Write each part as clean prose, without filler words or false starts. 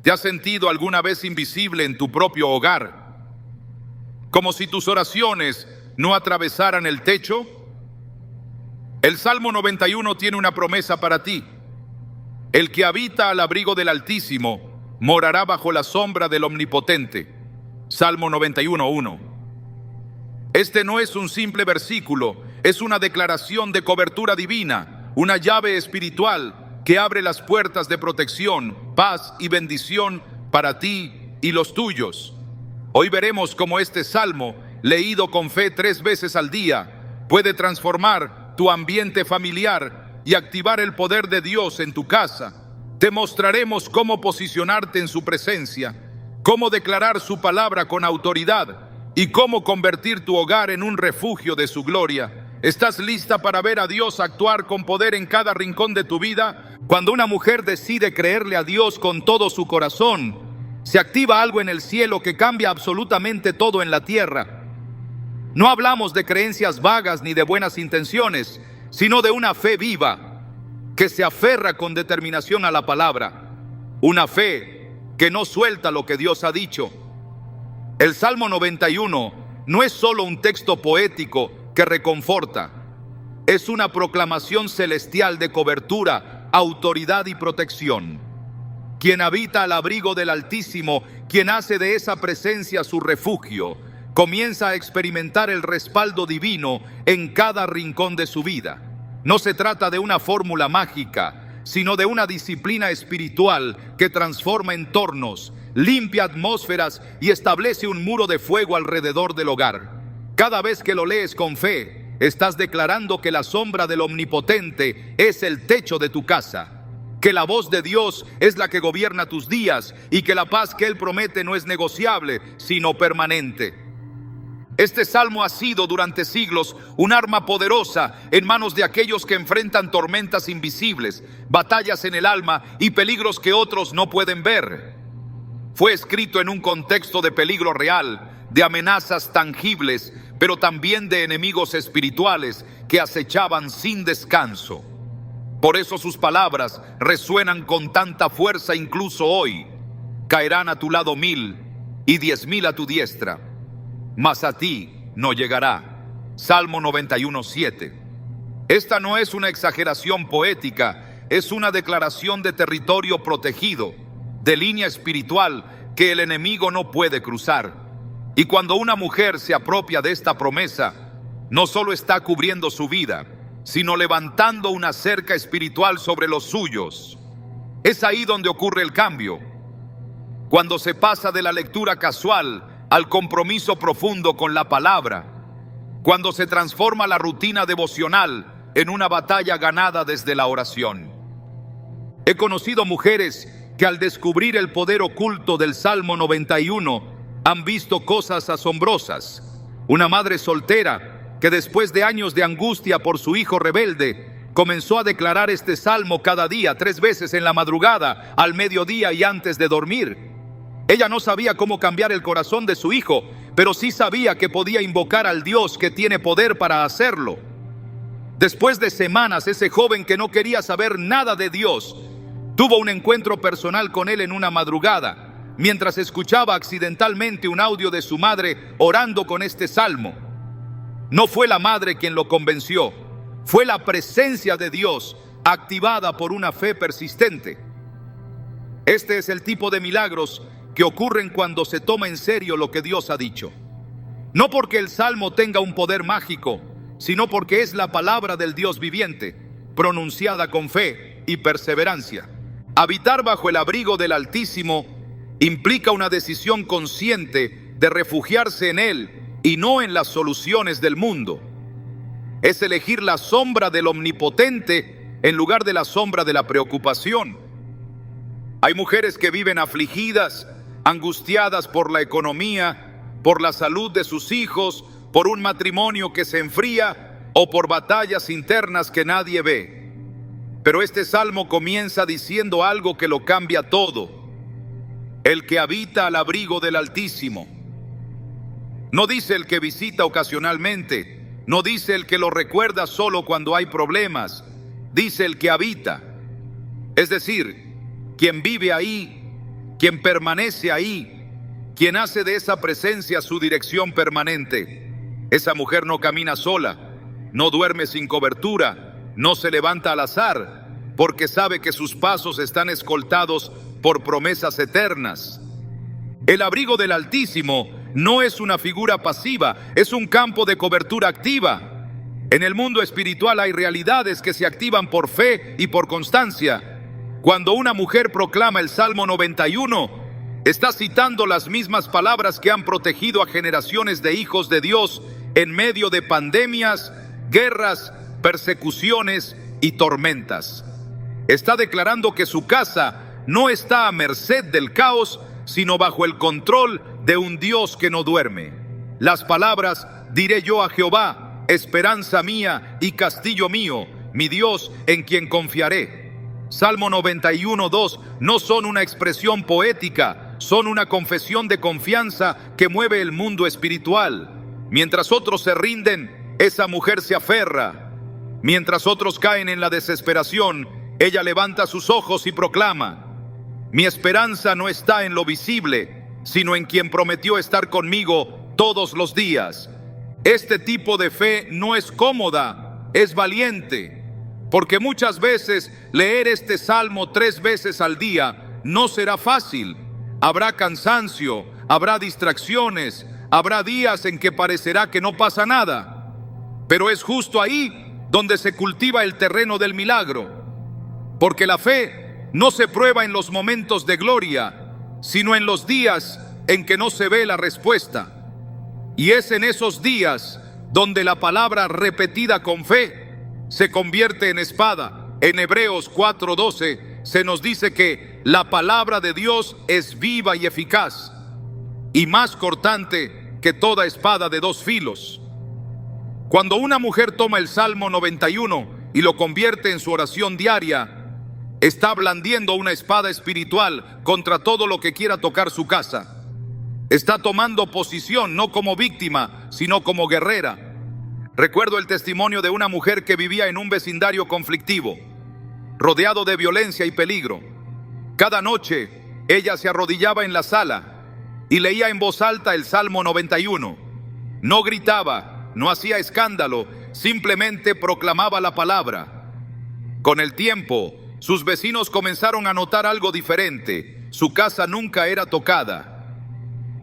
¿Te has sentido alguna vez invisible en tu propio hogar? Como si tus oraciones no atravesaran el techo. El Salmo 91 tiene una promesa para ti. El que habita al abrigo del Altísimo morará bajo la sombra del Omnipotente. Salmo 91:1. Este no es un simple versículo, es una declaración de cobertura divina, una llave espiritual que abre las puertas de protección, paz y bendición para ti y los tuyos. Hoy veremos cómo este salmo, leído con fe 3 veces al día, puede transformar tu ambiente familiar y activar el poder de Dios en tu casa. Te mostraremos cómo posicionarte en su presencia, cómo declarar su palabra con autoridad y cómo convertir tu hogar en un refugio de su gloria. ¿Estás lista para ver a Dios actuar con poder en cada rincón de tu vida? Cuando una mujer decide creerle a Dios con todo su corazón, se activa algo en el cielo que cambia absolutamente todo en la tierra. No hablamos de creencias vagas ni de buenas intenciones, sino de una fe viva que se aferra con determinación a la palabra. Una fe que no suelta lo que Dios ha dicho. El Salmo 91 no es solo un texto poético que reconforta. Es una proclamación celestial de cobertura, autoridad y protección. Quien habita al abrigo del Altísimo, quien hace de esa presencia su refugio, comienza a experimentar el respaldo divino en cada rincón de su vida. No se trata de una fórmula mágica, sino de una disciplina espiritual que transforma entornos, limpia atmósferas y establece un muro de fuego alrededor del hogar. Cada vez que lo lees con fe, estás declarando que la sombra del Omnipotente es el techo de tu casa, que la voz de Dios es la que gobierna tus días y que la paz que Él promete no es negociable, sino permanente. Este salmo ha sido durante siglos un arma poderosa en manos de aquellos que enfrentan tormentas invisibles, batallas en el alma y peligros que otros no pueden ver. Fue escrito en un contexto de peligro real, de amenazas tangibles, pero también de enemigos espirituales que acechaban sin descanso. Por eso sus palabras resuenan con tanta fuerza incluso hoy. Caerán a tu lado 1000 y 10,000 a tu diestra, mas a ti no llegará. Salmo 91:7. Esta no es una exageración poética, es una declaración de territorio protegido, de línea espiritual que el enemigo no puede cruzar. Y cuando una mujer se apropia de esta promesa, no solo está cubriendo su vida, sino levantando una cerca espiritual sobre los suyos. Es ahí donde ocurre el cambio. Cuando se pasa de la lectura casual al compromiso profundo con la palabra. Cuando se transforma la rutina devocional en una batalla ganada desde la oración. He conocido mujeres que al descubrir el poder oculto del Salmo 91 han visto cosas asombrosas. Una madre soltera que después de años de angustia por su hijo rebelde, comenzó a declarar este salmo cada día, 3 veces en la madrugada, al mediodía y antes de dormir. Ella no sabía cómo cambiar el corazón de su hijo, pero sí sabía que podía invocar al Dios que tiene poder para hacerlo. Después de semanas, ese joven que no quería saber nada de Dios, tuvo un encuentro personal con él en una madrugada, mientras escuchaba accidentalmente un audio de su madre orando con este salmo. No fue la madre quien lo convenció, fue la presencia de Dios activada por una fe persistente. Este es el tipo de milagros que ocurren cuando se toma en serio lo que Dios ha dicho. No porque el salmo tenga un poder mágico, sino porque es la palabra del Dios viviente, pronunciada con fe y perseverancia. Habitar bajo el abrigo del Altísimo implica una decisión consciente de refugiarse en Él y no en las soluciones del mundo. Es elegir la sombra del Omnipotente en lugar de la sombra de la preocupación. Hay mujeres que viven afligidas, angustiadas por la economía, por la salud de sus hijos, por un matrimonio que se enfría o por batallas internas que nadie ve. Pero este salmo comienza diciendo algo que lo cambia todo. El que habita al abrigo del Altísimo. No dice el que visita ocasionalmente, no dice el que lo recuerda solo cuando hay problemas, dice el que habita. Es decir, quien vive ahí, quien permanece ahí, quien hace de esa presencia su dirección permanente. Esa mujer no camina sola, no duerme sin cobertura, no se levanta al azar, porque sabe que sus pasos están escoltados por promesas eternas. El abrigo del Altísimo no es una figura pasiva, es un campo de cobertura activa. En el mundo espiritual hay realidades que se activan por fe y por constancia. Cuando una mujer proclama el Salmo 91, está citando las mismas palabras que han protegido a generaciones de hijos de Dios en medio de pandemias, guerras, persecuciones y tormentas. Está declarando que su casa no está a merced del caos, sino bajo el control de un Dios que no duerme. Las palabras: diré yo a Jehová, esperanza mía y castillo mío, mi Dios en quien confiaré. Salmo 91:2 no son una expresión poética, son una confesión de confianza que mueve el mundo espiritual. Mientras otros se rinden, esa mujer se aferra. Mientras otros caen en la desesperación, ella levanta sus ojos y proclama: mi esperanza no está en lo visible, sino en quien prometió estar conmigo todos los días. Este tipo de fe no es cómoda, es valiente, porque muchas veces leer este salmo 3 veces al día no será fácil. Habrá cansancio, habrá distracciones, habrá días en que parecerá que no pasa nada. Pero es justo ahí donde se cultiva el terreno del milagro, porque la fe no se prueba en los momentos de gloria, sino en los días en que no se ve la respuesta. Y es en esos días donde la palabra repetida con fe se convierte en espada. En Hebreos 4:12 se nos dice que la palabra de Dios es viva y eficaz, y más cortante que toda espada de 2 filos. Cuando una mujer toma el Salmo 91 y lo convierte en su oración diaria, está blandiendo una espada espiritual contra todo lo que quiera tocar su casa. Está tomando posición no como víctima, sino como guerrera. Recuerdo el testimonio de una mujer que vivía en un vecindario conflictivo, rodeado de violencia y peligro. Cada noche, ella se arrodillaba en la sala y leía en voz alta el Salmo 91. No gritaba, no hacía escándalo, simplemente proclamaba la palabra. Con el tiempo, sus vecinos comenzaron a notar algo diferente. Su casa nunca era tocada.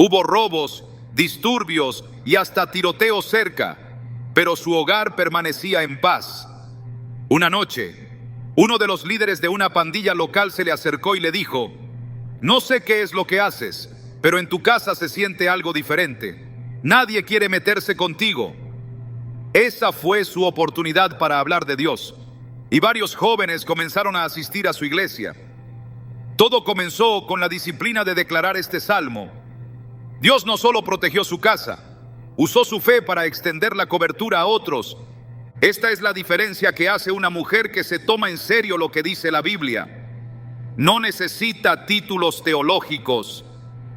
Hubo robos, disturbios y hasta tiroteos cerca, pero su hogar permanecía en paz. Una noche, uno de los líderes de una pandilla local se le acercó y le dijo: no sé qué es lo que haces, pero en tu casa se siente algo diferente. Nadie quiere meterse contigo. Esa fue su oportunidad para hablar de Dios. Y varios jóvenes comenzaron a asistir a su iglesia. Todo comenzó con la disciplina de declarar este salmo. Dios no solo protegió su casa, usó su fe para extender la cobertura a otros. Esta es la diferencia que hace una mujer que se toma en serio lo que dice la Biblia. No necesita títulos teológicos,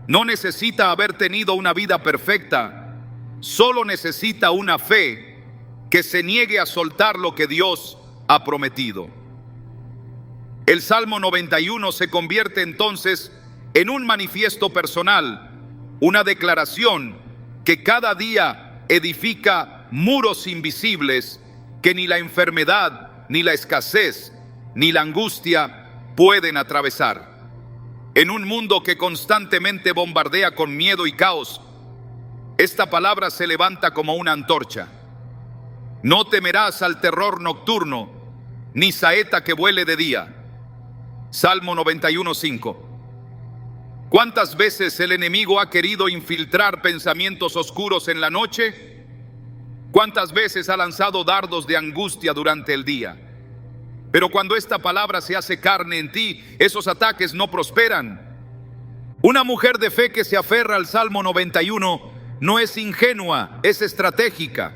no necesita haber tenido una vida perfecta, solo necesita una fe que se niegue a soltar lo que Dios ha prometido. El Salmo 91 se convierte entonces en un manifiesto personal, una declaración que cada día edifica muros invisibles que ni la enfermedad, ni la escasez, ni la angustia pueden atravesar. En un mundo que constantemente bombardea con miedo y caos, esta palabra se levanta como una antorcha. No temerás al terror nocturno, ni saeta que vuele de día. Salmo 91:5. ¿Cuántas veces el enemigo ha querido infiltrar pensamientos oscuros en la noche? ¿Cuántas veces ha lanzado dardos de angustia durante el día? Pero cuando esta palabra se hace carne en ti, esos ataques no prosperan. Una mujer de fe que se aferra al Salmo 91 no es ingenua, es estratégica.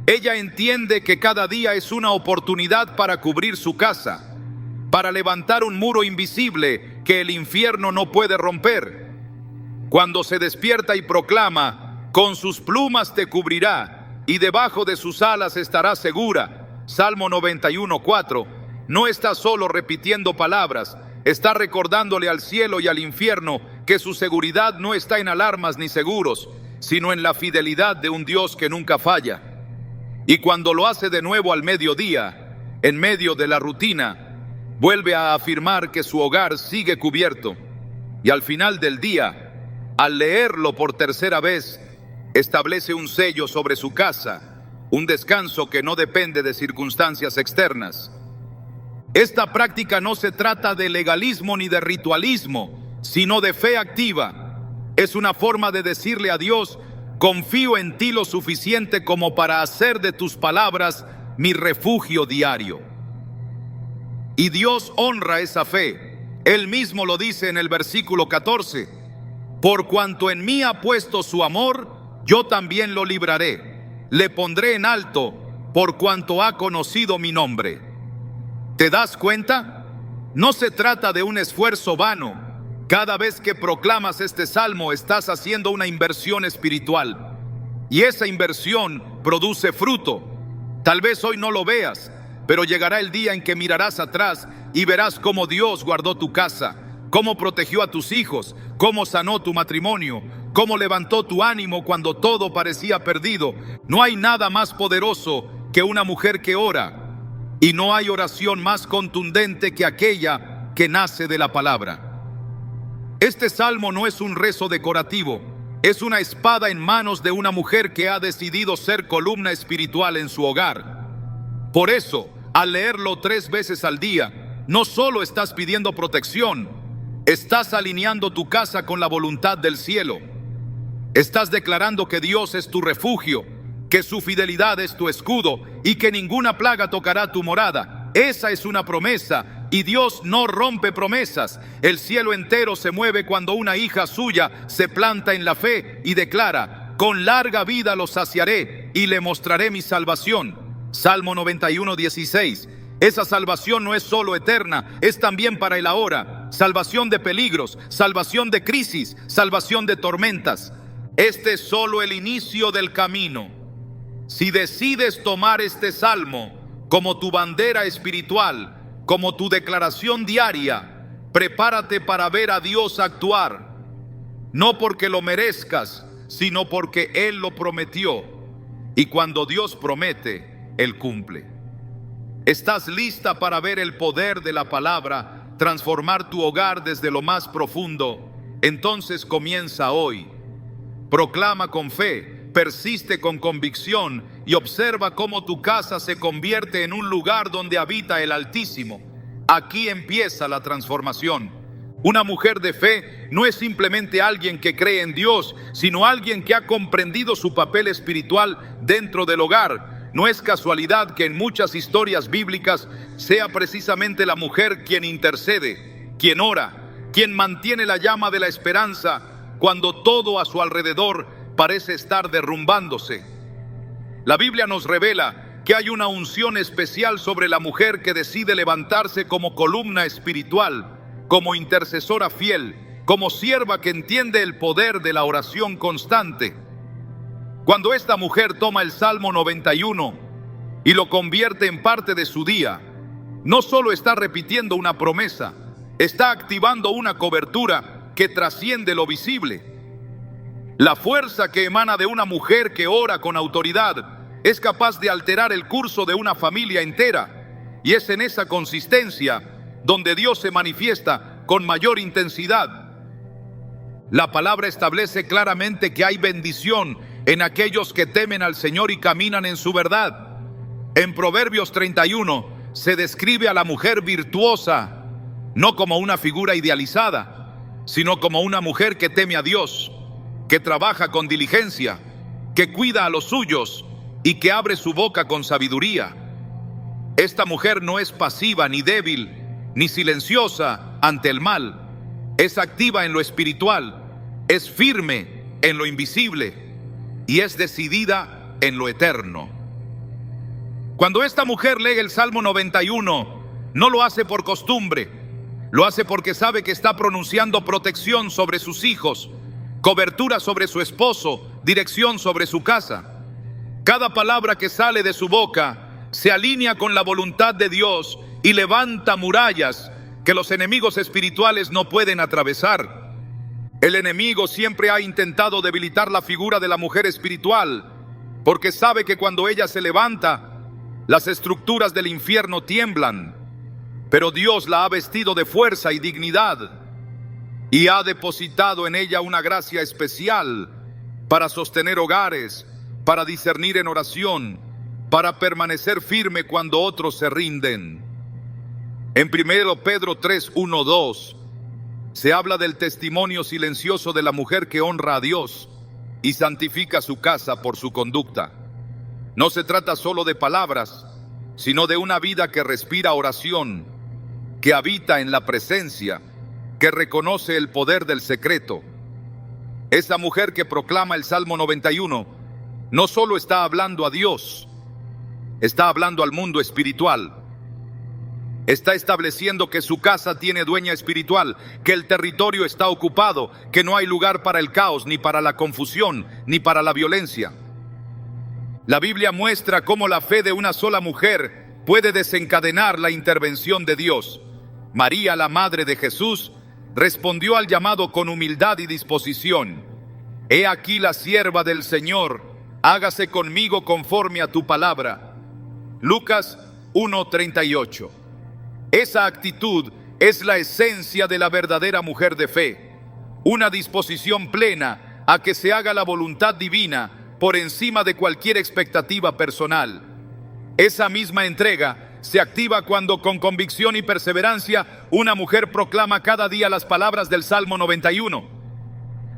Ella entiende que cada día es una oportunidad para cubrir su casa, para levantar un muro invisible que el infierno no puede romper. Cuando se despierta y proclama: con sus plumas te cubrirá y debajo de sus alas estarás segura. Salmo 91:4. No está solo repitiendo palabras, está recordándole al cielo y al infierno que su seguridad no está en alarmas ni seguros, sino en la fidelidad de un Dios que nunca falla. Y cuando lo hace de nuevo al mediodía, en medio de la rutina, vuelve a afirmar que su hogar sigue cubierto. Y al final del día, al leerlo por tercera vez, establece un sello sobre su casa, un descanso que no depende de circunstancias externas. Esta práctica no se trata de legalismo ni de ritualismo, sino de fe activa. Es una forma de decirle a Dios: confío en ti lo suficiente como para hacer de tus palabras mi refugio diario. Y Dios honra esa fe. Él mismo lo dice en el versículo 14: por cuanto en mí ha puesto su amor, yo también lo libraré. Le pondré en alto, por cuanto ha conocido mi nombre. ¿Te das cuenta? No se trata de un esfuerzo vano. Cada vez que proclamas este salmo, estás haciendo una inversión espiritual. Y esa inversión produce fruto. Tal vez hoy no lo veas, pero llegará el día en que mirarás atrás y verás cómo Dios guardó tu casa, cómo protegió a tus hijos, cómo sanó tu matrimonio, cómo levantó tu ánimo cuando todo parecía perdido. No hay nada más poderoso que una mujer que ora, y no hay oración más contundente que aquella que nace de la palabra. Este salmo no es un rezo decorativo, es una espada en manos de una mujer que ha decidido ser columna espiritual en su hogar. Por eso, al leerlo 3 veces al día, no solo estás pidiendo protección, estás alineando tu casa con la voluntad del cielo. Estás declarando que Dios es tu refugio, que su fidelidad es tu escudo y que ninguna plaga tocará tu morada. Esa es una promesa, y Dios no rompe promesas. El cielo entero se mueve cuando una hija suya se planta en la fe y declara: con larga vida lo saciaré y le mostraré mi salvación. Salmo 91:16. Esa salvación no es solo eterna, es también para el ahora. Salvación de peligros, salvación de crisis, salvación de tormentas. Este es solo el inicio del camino. Si decides tomar este salmo como tu bandera espiritual, como tu declaración diaria, prepárate para ver a Dios actuar, no porque lo merezcas, sino porque Él lo prometió. Y cuando Dios promete, Él cumple. ¿Estás lista para ver el poder de la palabra transformar tu hogar desde lo más profundo? Entonces comienza hoy. Proclama con fe, persiste con convicción y observa cómo tu casa se convierte en un lugar donde habita el Altísimo. Aquí empieza la transformación. Una mujer de fe no es simplemente alguien que cree en Dios, sino alguien que ha comprendido su papel espiritual dentro del hogar. No es casualidad que en muchas historias bíblicas sea precisamente la mujer quien intercede, quien ora, quien mantiene la llama de la esperanza cuando todo a su alrededor parece estar derrumbándose. La Biblia nos revela que hay una unción especial sobre la mujer que decide levantarse como columna espiritual, como intercesora fiel, como sierva que entiende el poder de la oración constante. Cuando esta mujer toma el Salmo 91 y lo convierte en parte de su día, no solo está repitiendo una promesa, está activando una cobertura que trasciende lo visible. La fuerza que emana de una mujer que ora con autoridad es capaz de alterar el curso de una familia entera, y es en esa consistencia donde Dios se manifiesta con mayor intensidad. La palabra establece claramente que hay bendición en aquellos que temen al Señor y caminan en su verdad. En Proverbios 31 se describe a la mujer virtuosa no como una figura idealizada, sino como una mujer que teme a Dios, que trabaja con diligencia, que cuida a los suyos y que abre su boca con sabiduría. Esta mujer no es pasiva ni débil, ni silenciosa ante el mal. Es activa en lo espiritual, es firme en lo invisible y es decidida en lo eterno. Cuando esta mujer lee el Salmo 91, no lo hace por costumbre, lo hace porque sabe que está pronunciando protección sobre sus hijos, cobertura sobre su esposo, dirección sobre su casa. Cada palabra que sale de su boca se alinea con la voluntad de Dios y levanta murallas que los enemigos espirituales no pueden atravesar. El enemigo siempre ha intentado debilitar la figura de la mujer espiritual, porque sabe que cuando ella se levanta, las estructuras del infierno tiemblan. Pero Dios la ha vestido de fuerza y dignidad, y ha depositado en ella una gracia especial para sostener hogares, para discernir en oración, para permanecer firme cuando otros se rinden. En 1 Pedro 3, 1, 2, se habla del testimonio silencioso de la mujer que honra a Dios y santifica su casa por su conducta. No se trata solo de palabras, sino de una vida que respira oración, que habita en la presencia, que reconoce el poder del secreto. Esa mujer que proclama el Salmo 91 no solo está hablando a Dios, está hablando al mundo espiritual. Está estableciendo que su casa tiene dueña espiritual, que el territorio está ocupado, que no hay lugar para el caos, ni para la confusión, ni para la violencia. La Biblia muestra cómo la fe de una sola mujer puede desencadenar la intervención de Dios. María, la madre de Jesús, respondió al llamado con humildad y disposición. He aquí la sierva del Señor, hágase conmigo conforme a tu palabra. Lucas 1:38. Esa actitud es la esencia de la verdadera mujer de fe, una disposición plena a que se haga la voluntad divina por encima de cualquier expectativa personal. Esa misma entrega se activa cuando con convicción y perseverancia una mujer proclama cada día las palabras del Salmo 91.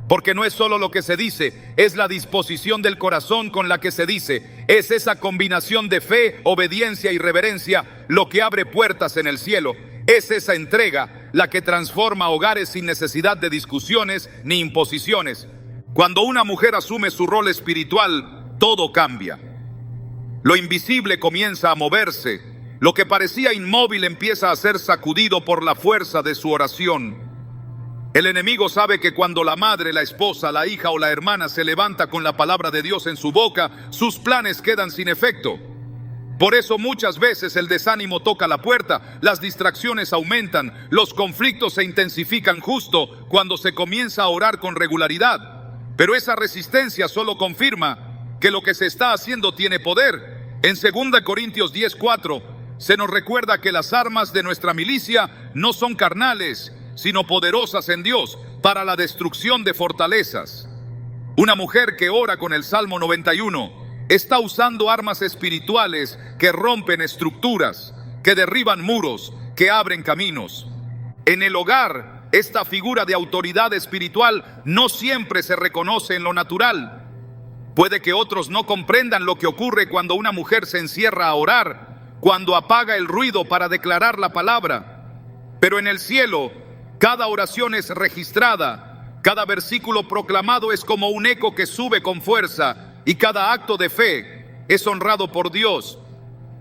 Porque no es solo lo que se dice, es la disposición del corazón con la que se dice. Es esa combinación de fe, obediencia y reverencia lo que abre puertas en el cielo. Es esa entrega la que transforma hogares sin necesidad de discusiones ni imposiciones. Cuando una mujer asume su rol espiritual, todo cambia. Lo invisible comienza a moverse. Lo que parecía inmóvil empieza a ser sacudido por la fuerza de su oración. El enemigo sabe que cuando la madre, la esposa, la hija o la hermana se levanta con la palabra de Dios en su boca, sus planes quedan sin efecto. Por eso muchas veces el desánimo toca la puerta, las distracciones aumentan, los conflictos se intensifican justo cuando se comienza a orar con regularidad. Pero esa resistencia solo confirma que lo que se está haciendo tiene poder. En 2 Corintios 10:4 se nos recuerda que las armas de nuestra milicia no son carnales, sino poderosas en Dios para la destrucción de fortalezas. Una mujer que ora con el Salmo 91 está usando armas espirituales que rompen estructuras, que derriban muros, que abren caminos. En el hogar, esta figura de autoridad espiritual no siempre se reconoce en lo natural. Puede que otros no comprendan lo que ocurre cuando una mujer se encierra a orar, cuando apaga el ruido para declarar la palabra. Pero en el cielo, cada oración es registrada, cada versículo proclamado es como un eco que sube con fuerza y cada acto de fe es honrado por Dios.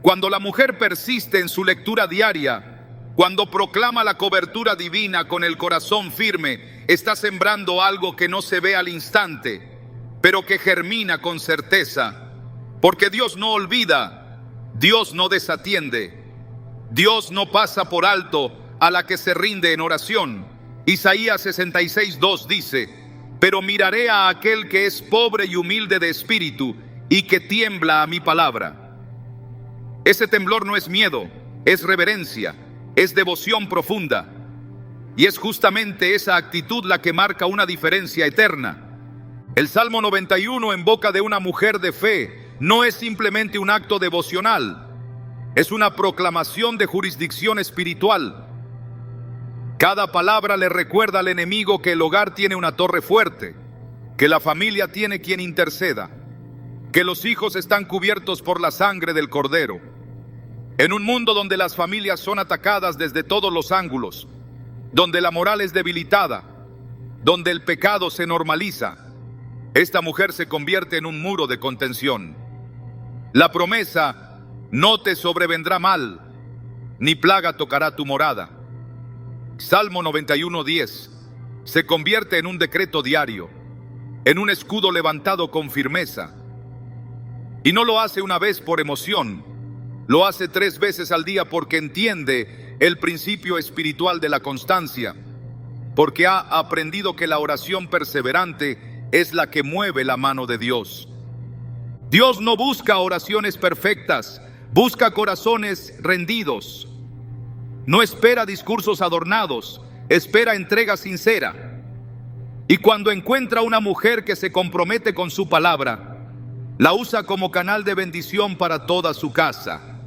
Cuando la mujer persiste en su lectura diaria, cuando proclama la cobertura divina con el corazón firme, está sembrando algo que no se ve al instante, pero que germina con certeza, porque Dios no olvida, Dios no desatiende, Dios no pasa por alto a la que se rinde en oración. Isaías 66:2 dice: pero miraré a aquel que es pobre y humilde de espíritu y que tiembla a mi palabra. Ese temblor no es miedo, es reverencia, es devoción profunda. Y es justamente esa actitud la que marca una diferencia eterna. El Salmo 91 en boca de una mujer de fe no es simplemente un acto devocional, es una proclamación de jurisdicción espiritual. Cada palabra le recuerda al enemigo que el hogar tiene una torre fuerte, que la familia tiene quien interceda, que los hijos están cubiertos por la sangre del Cordero. En un mundo donde las familias son atacadas desde todos los ángulos, donde la moral es debilitada, donde el pecado se normaliza, esta mujer se convierte en un muro de contención. La promesa: no te sobrevendrá mal, ni plaga tocará tu morada. Salmo 91:10 se convierte en un decreto diario, en un escudo levantado con firmeza. Y no lo hace una vez por emoción, lo hace 3 veces al día porque entiende el principio espiritual de la constancia, porque ha aprendido que la oración perseverante es la que mueve la mano de Dios. Dios no busca oraciones perfectas, busca corazones rendidos. No espera discursos adornados, espera entrega sincera. Y cuando encuentra una mujer que se compromete con su palabra, la usa como canal de bendición para toda su casa.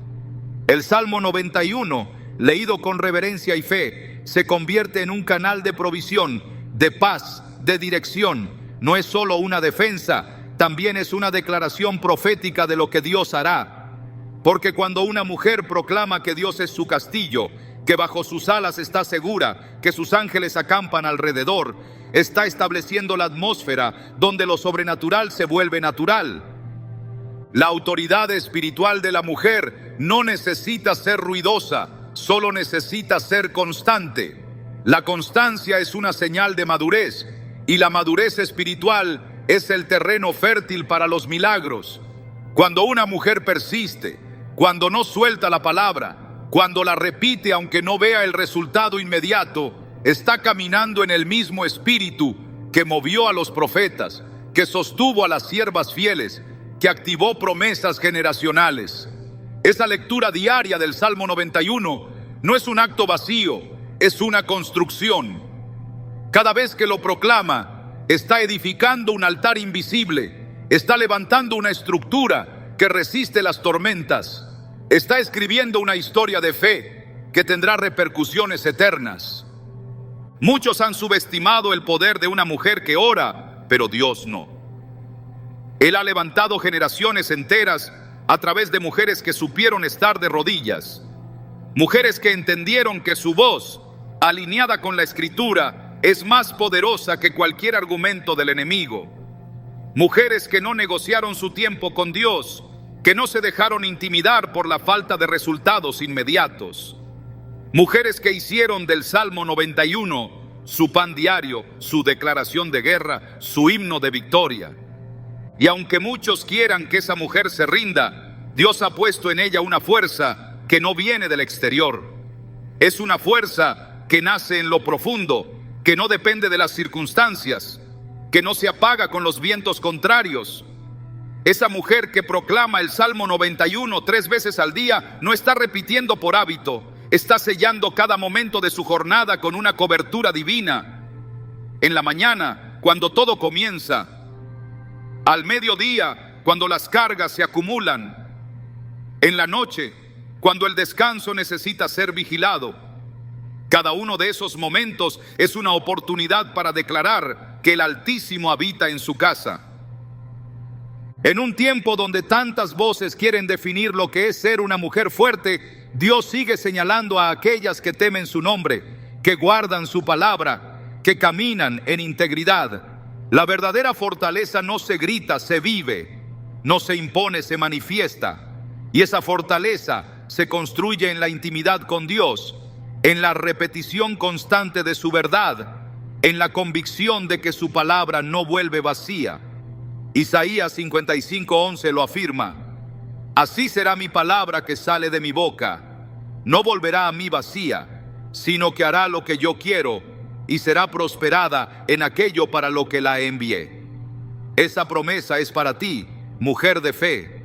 El Salmo 91, leído con reverencia y fe, se convierte en un canal de provisión, de paz, de dirección. No es solo una defensa, también es una declaración profética de lo que Dios hará. Porque cuando una mujer proclama que Dios es su castillo, que bajo sus alas está segura, que sus ángeles acampan alrededor, está estableciendo la atmósfera donde lo sobrenatural se vuelve natural. La autoridad espiritual de la mujer no necesita ser ruidosa, solo necesita ser constante. La constancia es una señal de madurez, y la madurez espiritual es el terreno fértil para los milagros. Cuando una mujer persiste, cuando no suelta la palabra, cuando la repite aunque no vea el resultado inmediato, está caminando en el mismo espíritu que movió a los profetas, que sostuvo a las siervas fieles, que activó promesas generacionales. Esa lectura diaria del Salmo 91 no es un acto vacío, es una construcción. Cada vez que lo proclama, está edificando un altar invisible, está levantando una estructura que resiste las tormentas, está escribiendo una historia de fe que tendrá repercusiones eternas. Muchos han subestimado el poder de una mujer que ora, pero Dios no. Él ha levantado generaciones enteras a través de mujeres que supieron estar de rodillas, mujeres que entendieron que su voz, alineada con la Escritura, es más poderosa que cualquier argumento del enemigo. Mujeres que no negociaron su tiempo con Dios, que no se dejaron intimidar por la falta de resultados inmediatos. Mujeres que hicieron del Salmo 91 su pan diario, su declaración de guerra, su himno de victoria. Y aunque muchos quieran que esa mujer se rinda, Dios ha puesto en ella una fuerza que no viene del exterior. Es una fuerza que nace en lo profundo, que no depende de las circunstancias, que no se apaga con los vientos contrarios. Esa mujer que proclama el Salmo 91 3 veces al día no está repitiendo por hábito, está sellando cada momento de su jornada con una cobertura divina. En la mañana, cuando todo comienza, al mediodía, cuando las cargas se acumulan, en la noche, cuando el descanso necesita ser vigilado. Cada uno de esos momentos es una oportunidad para declarar que el Altísimo habita en su casa. En un tiempo donde tantas voces quieren definir lo que es ser una mujer fuerte, Dios sigue señalando a aquellas que temen su nombre, que guardan su palabra, que caminan en integridad. La verdadera fortaleza no se grita, se vive, no se impone, se manifiesta. Y esa fortaleza se construye en la intimidad con Dios, en la repetición constante de su verdad, en la convicción de que su palabra no vuelve vacía. Isaías 55:11 lo afirma: así será mi palabra que sale de mi boca, no volverá a mí vacía, sino que hará lo que yo quiero y será prosperada en aquello para lo que la envié. Esa promesa es para ti, mujer de fe.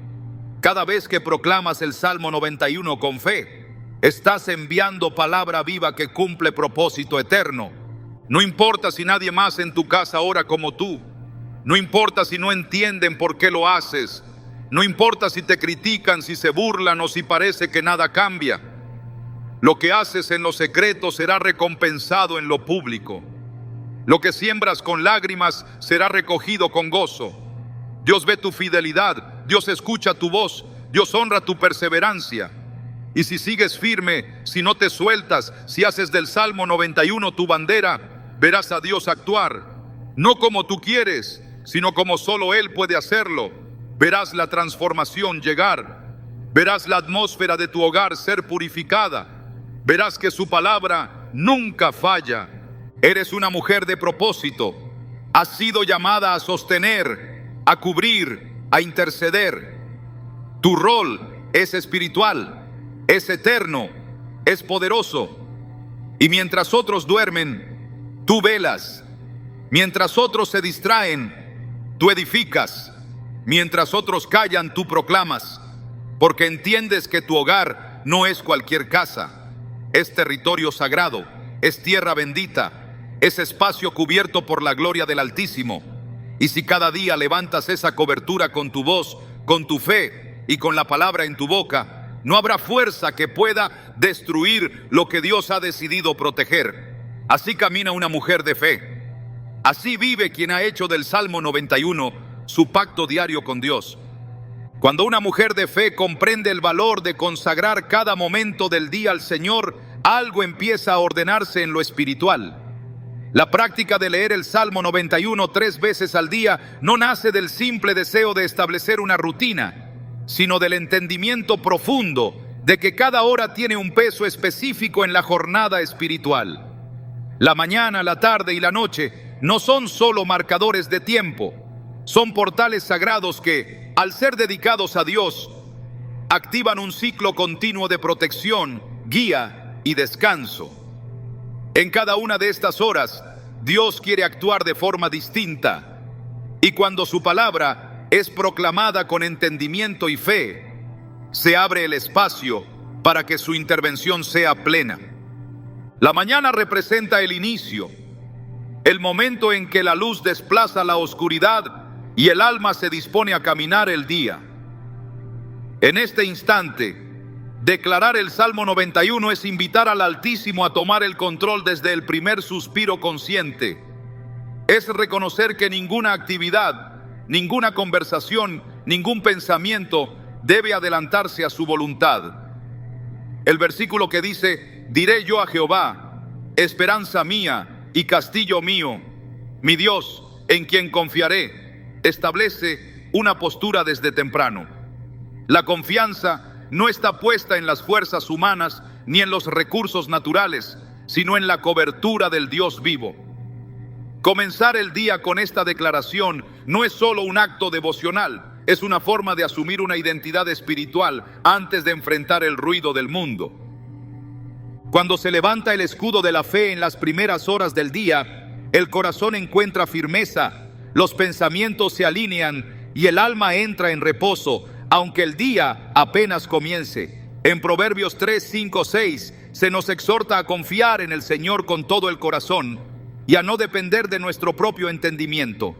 Cada vez que proclamas el Salmo 91 con fe, estás enviando palabra viva que cumple propósito eterno. No importa si nadie más en tu casa ora como tú. No importa si no entienden por qué lo haces. No importa si te critican, si se burlan o si parece que nada cambia. Lo que haces en lo secreto será recompensado en lo público. Lo que siembras con lágrimas será recogido con gozo. Dios ve tu fidelidad, Dios escucha tu voz, Dios honra tu perseverancia. Y si sigues firme, si no te sueltas, si haces del Salmo 91 tu bandera, verás a Dios actuar, no como tú quieres, sino como solo Él puede hacerlo. Verás la transformación llegar, verás la atmósfera de tu hogar ser purificada, verás que su palabra nunca falla. Eres una mujer de propósito, has sido llamada a sostener, a cubrir, a interceder. Tu rol es espiritual, es eterno, es poderoso. Y mientras otros duermen, tú velas. Mientras otros se distraen, tú edificas. Mientras otros callan, tú proclamas. Porque entiendes que tu hogar no es cualquier casa. Es territorio sagrado, es tierra bendita, es espacio cubierto por la gloria del Altísimo. Y si cada día levantas esa cobertura con tu voz, con tu fe y con la palabra en tu boca, no habrá fuerza que pueda destruir lo que Dios ha decidido proteger. Así camina una mujer de fe. Así vive quien ha hecho del Salmo 91 su pacto diario con Dios. Cuando una mujer de fe comprende el valor de consagrar cada momento del día al Señor, algo empieza a ordenarse en lo espiritual. La práctica de leer el Salmo 91 3 veces al día no nace del simple deseo de establecer una rutina, sino del entendimiento profundo de que cada hora tiene un peso específico en la jornada espiritual. La mañana, la tarde y la noche no son solo marcadores de tiempo, son portales sagrados que, al ser dedicados a Dios, activan un ciclo continuo de protección, guía y descanso. En cada una de estas horas, Dios quiere actuar de forma distinta, y cuando su palabra es proclamada con entendimiento y fe, se abre el espacio para que su intervención sea plena. La mañana representa el inicio, el momento en que la luz desplaza la oscuridad y el alma se dispone a caminar el día. En este instante, declarar el Salmo 91 es invitar al Altísimo a tomar el control desde el primer suspiro consciente. Es reconocer que ninguna actividad, ninguna conversación, ningún pensamiento debe adelantarse a su voluntad. El versículo que dice: diré yo a Jehová, esperanza mía y castillo mío, mi Dios, en quien confiaré, establece una postura desde temprano. La confianza no está puesta en las fuerzas humanas ni en los recursos naturales, sino en la cobertura del Dios vivo. Comenzar el día con esta declaración no es solo un acto devocional, es una forma de asumir una identidad espiritual antes de enfrentar el ruido del mundo. Cuando se levanta el escudo de la fe en las primeras horas del día, el corazón encuentra firmeza, los pensamientos se alinean y el alma entra en reposo, aunque el día apenas comience. En Proverbios 3, 5, 6 se nos exhorta a confiar en el Señor con todo el corazón y a no depender de nuestro propio entendimiento.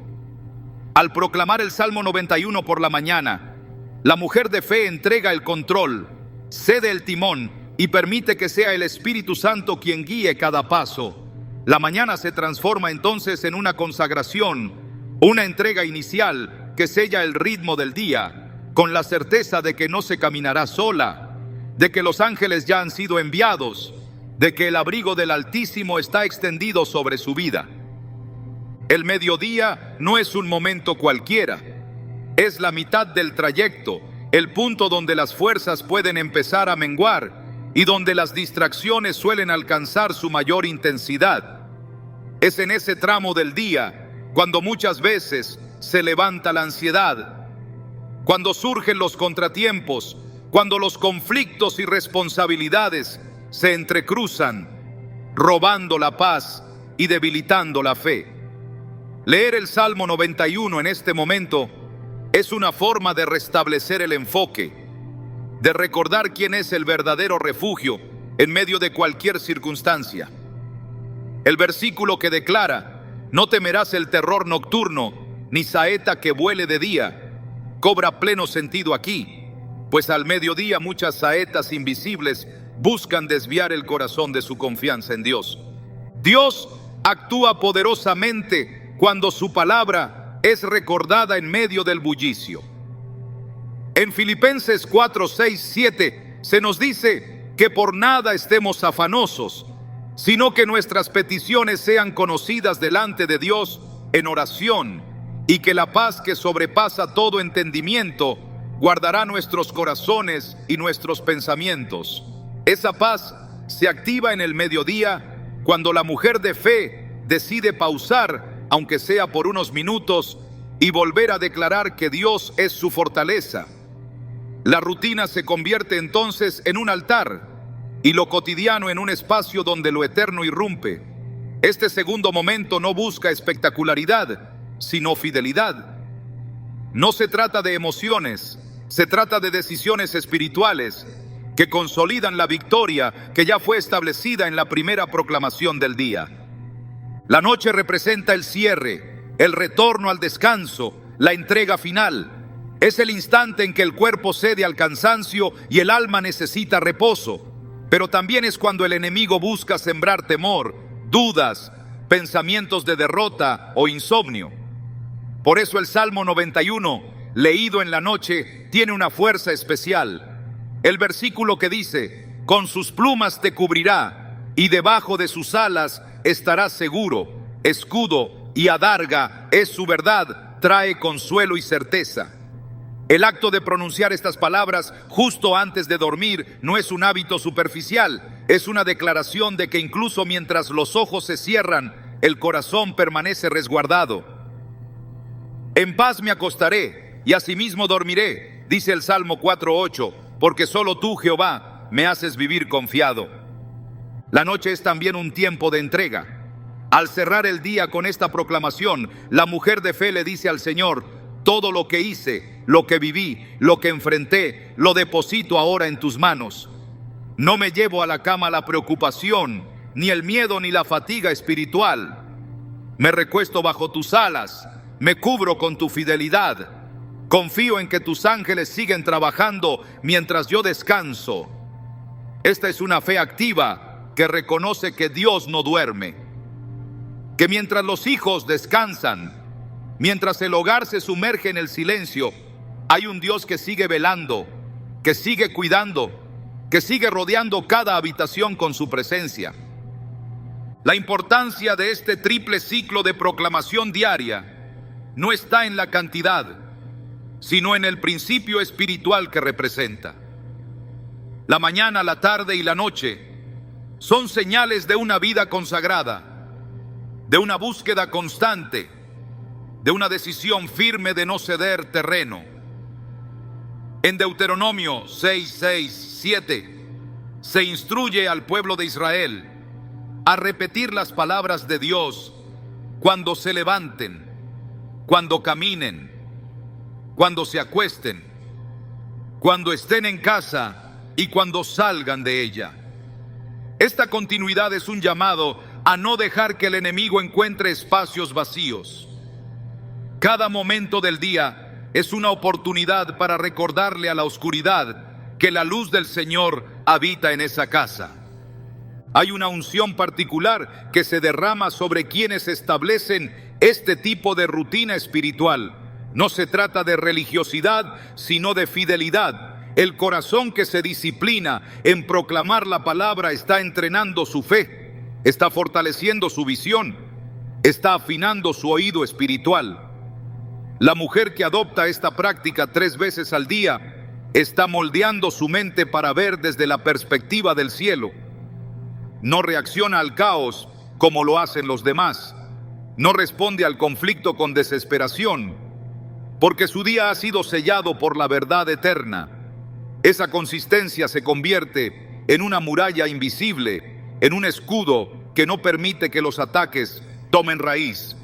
Al proclamar el Salmo 91 por la mañana, la mujer de fe entrega el control, cede el timón y permite que sea el Espíritu Santo quien guíe cada paso. La mañana se transforma entonces en una consagración, una entrega inicial que sella el ritmo del día, con la certeza de que no se caminará sola, de que los ángeles ya han sido enviados, de que el abrigo del Altísimo está extendido sobre su vida. El mediodía no es un momento cualquiera, es la mitad del trayecto, el punto donde las fuerzas pueden empezar a menguar y donde las distracciones suelen alcanzar su mayor intensidad. Es en ese tramo del día cuando muchas veces se levanta la ansiedad, cuando surgen los contratiempos, cuando los conflictos y responsabilidades se entrecruzan, robando la paz y debilitando la fe. Leer el Salmo 91 en este momento es una forma de restablecer el enfoque, de recordar quién es el verdadero refugio en medio de cualquier circunstancia. El versículo que declara: no temerás el terror nocturno, ni saeta que vuele de día, cobra pleno sentido aquí, pues al mediodía muchas saetas invisibles buscan desviar el corazón de su confianza en Dios. Dios actúa poderosamente cuando su palabra es recordada en medio del bullicio. En Filipenses 4, 6, 7 se nos dice que por nada estemos afanosos, sino que nuestras peticiones sean conocidas delante de Dios en oración, y que la paz que sobrepasa todo entendimiento guardará nuestros corazones y nuestros pensamientos. Esa paz se activa en el mediodía cuando la mujer de fe decide pausar, aunque sea por unos minutos, y volver a declarar que Dios es su fortaleza. La rutina se convierte entonces en un altar, y lo cotidiano en un espacio donde lo eterno irrumpe. Este segundo momento no busca espectacularidad, sino fidelidad. No se trata de emociones, se trata de decisiones espirituales que consolidan la victoria que ya fue establecida en la primera proclamación del día. La noche representa el cierre, el retorno al descanso, la entrega final. Es el instante en que el cuerpo cede al cansancio y el alma necesita reposo. Pero también es cuando el enemigo busca sembrar temor, dudas, pensamientos de derrota o insomnio. Por eso el Salmo 91, leído en la noche, tiene una fuerza especial. El versículo que dice: con sus plumas te cubrirá, y debajo de sus alas estarás seguro. Escudo y adarga es su verdad, trae consuelo y certeza. El acto de pronunciar estas palabras justo antes de dormir no es un hábito superficial, es una declaración de que incluso mientras los ojos se cierran, el corazón permanece resguardado. En paz me acostaré y asimismo dormiré, dice el Salmo 4:8, porque solo tú, Jehová, me haces vivir confiado. La noche es también un tiempo de entrega. Al cerrar el día con esta proclamación, la mujer de fe le dice al Señor: todo lo que hice, lo que viví, lo que enfrenté, lo deposito ahora en tus manos. No me llevo a la cama la preocupación, ni el miedo ni la fatiga espiritual. Me recuesto bajo tus alas, me cubro con tu fidelidad. Confío en que tus ángeles siguen trabajando mientras yo descanso. Esta es una fe activa que reconoce que Dios no duerme, que mientras los hijos descansan, mientras el hogar se sumerge en el silencio, hay un Dios que sigue velando, que sigue cuidando, que sigue rodeando cada habitación con su presencia. La importancia de este triple ciclo de proclamación diaria no está en la cantidad, sino en el principio espiritual que representa. La mañana, la tarde y la noche son señales de una vida consagrada, de una búsqueda constante, de una decisión firme de no ceder terreno. En Deuteronomio 6:7 se instruye al pueblo de Israel a repetir las palabras de Dios cuando se levanten, cuando caminen, cuando se acuesten, cuando estén en casa y cuando salgan de ella. Esta continuidad es un llamado a no dejar que el enemigo encuentre espacios vacíos. Cada momento del día es una oportunidad para recordarle a la oscuridad que la luz del Señor habita en esa casa. Hay una unción particular que se derrama sobre quienes establecen este tipo de rutina espiritual. No se trata de religiosidad, sino de fidelidad. El corazón que se disciplina en proclamar la palabra está entrenando su fe, está fortaleciendo su visión, está afinando su oído espiritual. La mujer que adopta esta práctica 3 veces al día está moldeando su mente para ver desde la perspectiva del cielo. No reacciona al caos como lo hacen los demás. No responde al conflicto con desesperación, porque su día ha sido sellado por la verdad eterna. Esa consistencia se convierte en una muralla invisible, en un escudo que no permite que los ataques tomen raíz.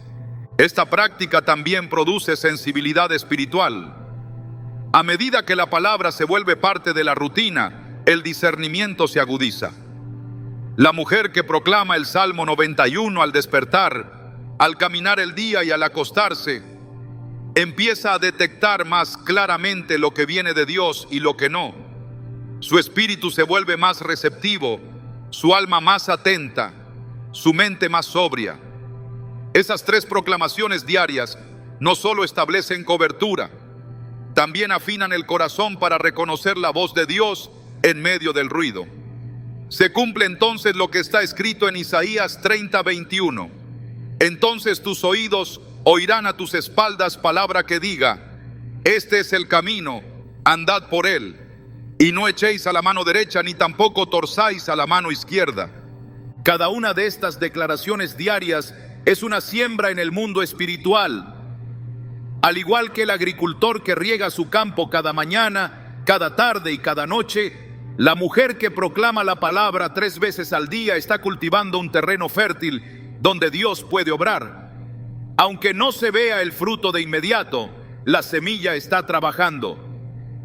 Esta práctica también produce sensibilidad espiritual. A medida que la palabra se vuelve parte de la rutina, el discernimiento se agudiza. La mujer que proclama el Salmo 91 al despertar, al caminar el día y al acostarse, empieza a detectar más claramente lo que viene de Dios y lo que no. Su espíritu se vuelve más receptivo, su alma más atenta, su mente más sobria. Esas 3 proclamaciones diarias no solo establecen cobertura, también afinan el corazón para reconocer la voz de Dios en medio del ruido. Se cumple entonces lo que está escrito en Isaías 30:21. Entonces tus oídos oirán a tus espaldas palabra que diga: este es el camino, andad por él, y no echéis a la mano derecha ni tampoco torzáis a la mano izquierda. Cada una de estas declaraciones diarias es una siembra en el mundo espiritual. Al igual que el agricultor que riega su campo cada mañana, cada tarde y cada noche, La mujer que proclama la palabra 3 veces al día está cultivando un terreno fértil donde Dios puede obrar. Aunque no se vea el fruto de inmediato, la semilla está trabajando.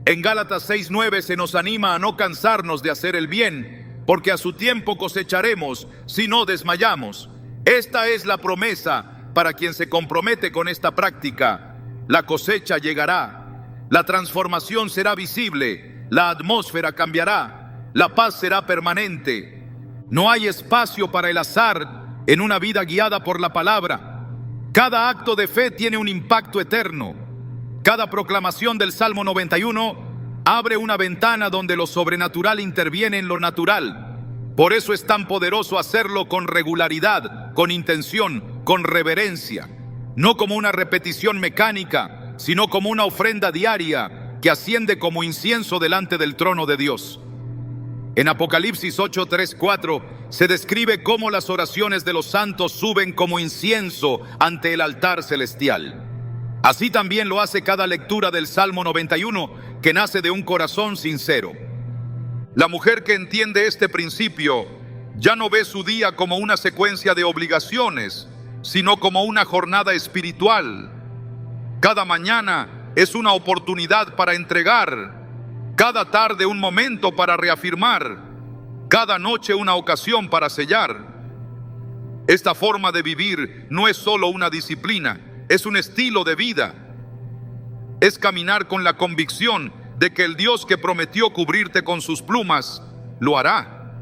En Gálatas 6:9 se nos anima a no cansarnos de hacer el bien, porque a su tiempo cosecharemos si no desmayamos. Esta es la promesa para quien se compromete con esta práctica. La cosecha llegará, la transformación será visible, la atmósfera cambiará, la paz será permanente. No hay espacio para el azar en una vida guiada por la palabra. Cada acto de fe tiene un impacto eterno. Cada proclamación del Salmo 91 abre una ventana donde lo sobrenatural interviene en lo natural. Por eso es tan poderoso hacerlo con regularidad, con intención, con reverencia. No como una repetición mecánica, sino como una ofrenda diaria que asciende como incienso delante del trono de Dios. En Apocalipsis 8:3-4 se describe cómo las oraciones de los santos suben como incienso ante el altar celestial. Así también lo hace cada lectura del Salmo 91, que nace de un corazón sincero. La mujer que entiende este principio ya no ve su día como una secuencia de obligaciones, sino como una jornada espiritual. Cada mañana es una oportunidad para entregar, cada tarde un momento para reafirmar, cada noche una ocasión para sellar. Esta forma de vivir no es solo una disciplina, es un estilo de vida. Es caminar con la convicción de que el Dios que prometió cubrirte con sus plumas, lo hará.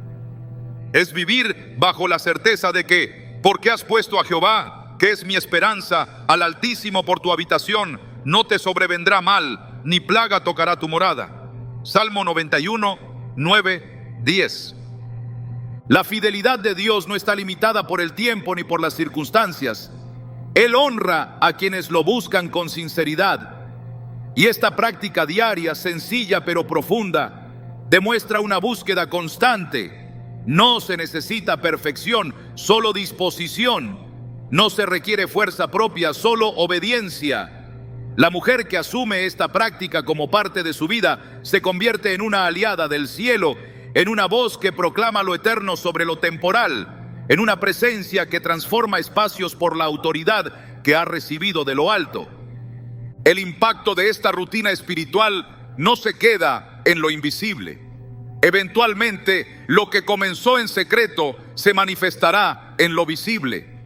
Es vivir bajo la certeza de que, porque has puesto a Jehová, que es mi esperanza, al Altísimo por tu habitación, no te sobrevendrá mal, ni plaga tocará tu morada. Salmo 91, 9, 10. La fidelidad de Dios no está limitada por el tiempo ni por las circunstancias. Él honra a quienes lo buscan con sinceridad. Y esta práctica diaria, sencilla pero profunda, demuestra una búsqueda constante. No se necesita perfección, solo disposición. No se requiere fuerza propia, solo obediencia. La mujer que asume esta práctica como parte de su vida se convierte en una aliada del cielo, en una voz que proclama lo eterno sobre lo temporal, en una presencia que transforma espacios por la autoridad que ha recibido de lo alto. El impacto de esta rutina espiritual no se queda en lo invisible. Eventualmente, lo que comenzó en secreto se manifestará en lo visible.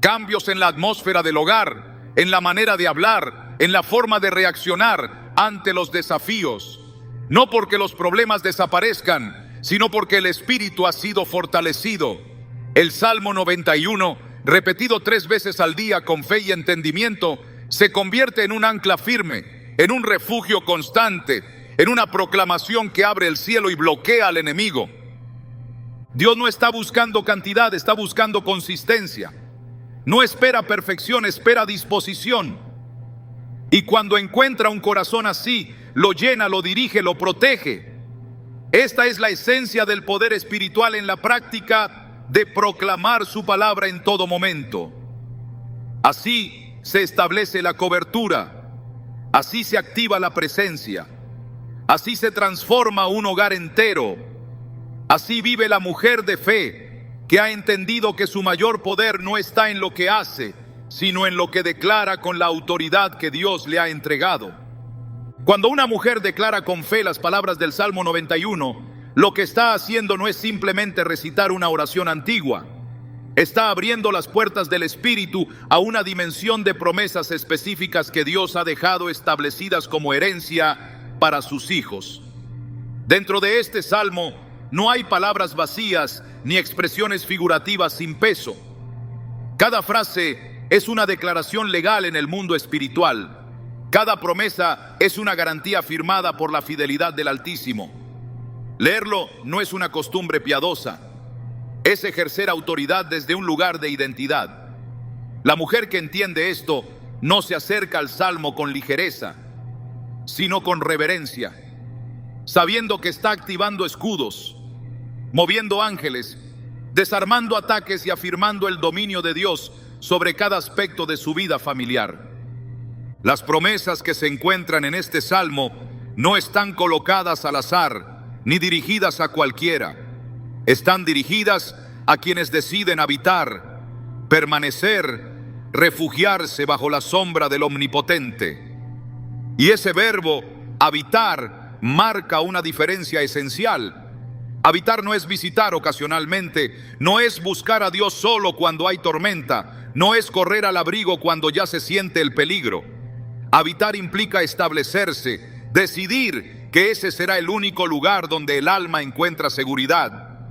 Cambios en la atmósfera del hogar, en la manera de hablar, en la forma de reaccionar ante los desafíos. No porque los problemas desaparezcan, sino porque el espíritu ha sido fortalecido. El Salmo 91, repetido 3 veces al día con fe y entendimiento, se convierte en un ancla firme, en un refugio constante, en una proclamación que abre el cielo y bloquea al enemigo. Dios no está buscando cantidad, está buscando consistencia. No espera perfección, espera disposición. Y cuando encuentra un corazón así, lo llena, lo dirige, lo protege. Esta es la esencia del poder espiritual en la práctica de proclamar su palabra en todo momento. Así se establece la cobertura, así se activa la presencia, así se transforma un hogar entero, así vive la mujer de fe que ha entendido que su mayor poder no está en lo que hace, sino en lo que declara con la autoridad que Dios le ha entregado. Cuando una mujer declara con fe las palabras del Salmo 91, lo que está haciendo no es simplemente recitar una oración antigua. Está abriendo las puertas del Espíritu a una dimensión de promesas específicas que Dios ha dejado establecidas como herencia para sus hijos. Dentro de este salmo no hay palabras vacías ni expresiones figurativas sin peso. Cada frase es una declaración legal en el mundo espiritual. Cada promesa es una garantía firmada por la fidelidad del Altísimo. Leerlo no es una costumbre piadosa, es ejercer autoridad desde un lugar de identidad. La mujer que entiende esto no se acerca al salmo con ligereza, sino con reverencia, sabiendo que está activando escudos, moviendo ángeles, desarmando ataques y afirmando el dominio de Dios sobre cada aspecto de su vida familiar. Las promesas que se encuentran en este salmo no están colocadas al azar, ni dirigidas a cualquiera. Están dirigidas a quienes deciden habitar, permanecer, refugiarse bajo la sombra del Omnipotente. Y ese verbo, habitar, marca una diferencia esencial. Habitar no es visitar ocasionalmente, no es buscar a Dios solo cuando hay tormenta, no es correr al abrigo cuando ya se siente el peligro. Habitar implica establecerse, decidir que ese será el único lugar donde el alma encuentra seguridad.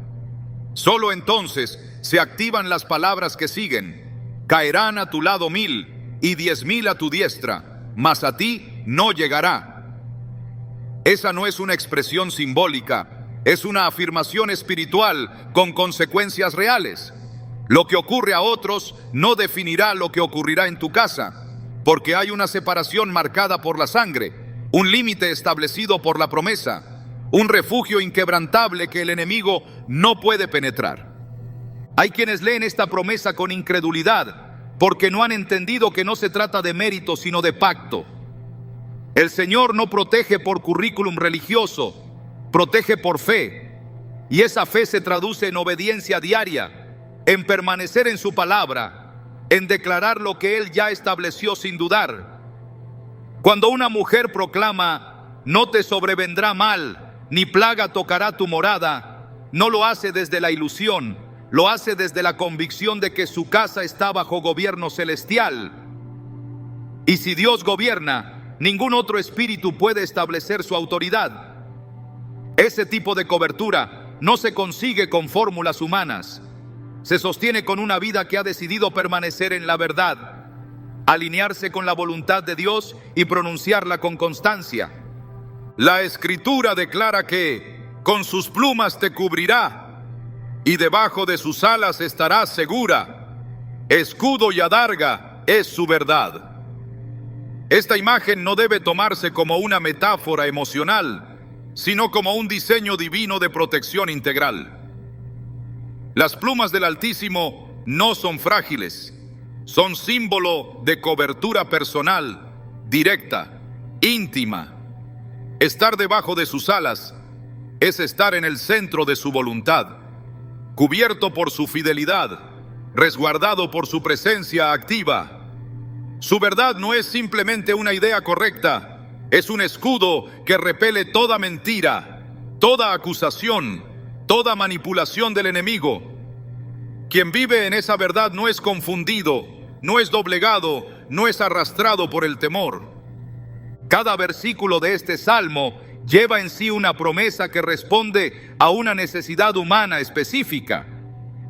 Solo entonces se activan las palabras que siguen: caerán a tu lado 1000 y 10.000 a tu diestra, mas a ti no llegará. Esa no es una expresión simbólica, es una afirmación espiritual con consecuencias reales. Lo que ocurre a otros no definirá lo que ocurrirá en tu casa, porque hay una separación marcada por la sangre, un límite establecido por la promesa, un refugio inquebrantable que el enemigo no puede penetrar. Hay quienes leen esta promesa con incredulidad, porque no han entendido que no se trata de mérito, sino de pacto. El Señor no protege por currículum religioso, protege por fe, y esa fe se traduce en obediencia diaria, en permanecer en su palabra, en declarar lo que Él ya estableció sin dudar. Cuando una mujer proclama: no te sobrevendrá mal, ni plaga tocará tu morada, no lo hace desde la ilusión, lo hace desde la convicción de que su casa está bajo gobierno celestial. Y si Dios gobierna, ningún otro espíritu puede establecer su autoridad. Ese tipo de cobertura no se consigue con fórmulas humanas. Se sostiene con una vida que ha decidido permanecer en la verdad, alinearse con la voluntad de Dios y pronunciarla con constancia. La Escritura declara que con sus plumas te cubrirá y debajo de sus alas estarás segura. Escudo y adarga es su verdad. Esta imagen no debe tomarse como una metáfora emocional, sino como un diseño divino de protección integral. Las plumas del Altísimo no son frágiles, son símbolo de cobertura personal, directa, íntima. Estar debajo de sus alas es estar en el centro de su voluntad, cubierto por su fidelidad, resguardado por su presencia activa. Su verdad no es simplemente una idea correcta, es un escudo que repele toda mentira, toda acusación, toda manipulación del enemigo. Quien vive en esa verdad no es confundido, no es doblegado, no es arrastrado por el temor. Cada versículo de este salmo lleva en sí una promesa que responde a una necesidad humana específica.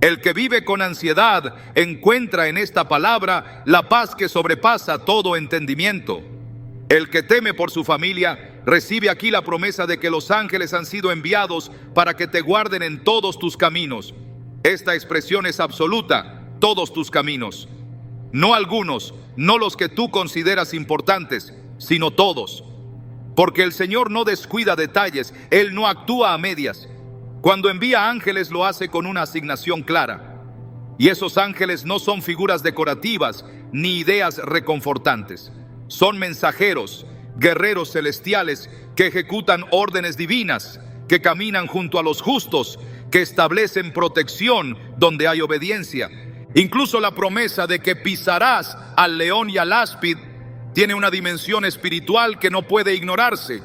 El que vive con ansiedad encuentra en esta palabra la paz que sobrepasa todo entendimiento. El que teme por su familia recibe aquí la promesa de que los ángeles han sido enviados para que te guarden en todos tus caminos. Esta expresión es absoluta: todos tus caminos. No algunos, no los que tú consideras importantes, sino todos. Porque el Señor no descuida detalles, Él no actúa a medias. Cuando envía ángeles lo hace con una asignación clara. Y esos ángeles no son figuras decorativas ni ideas reconfortantes. Son mensajeros, guerreros celestiales que ejecutan órdenes divinas, que caminan junto a los justos, que establecen protección donde hay obediencia. Incluso la promesa de que pisarás al león y al áspid tiene una dimensión espiritual que no puede ignorarse.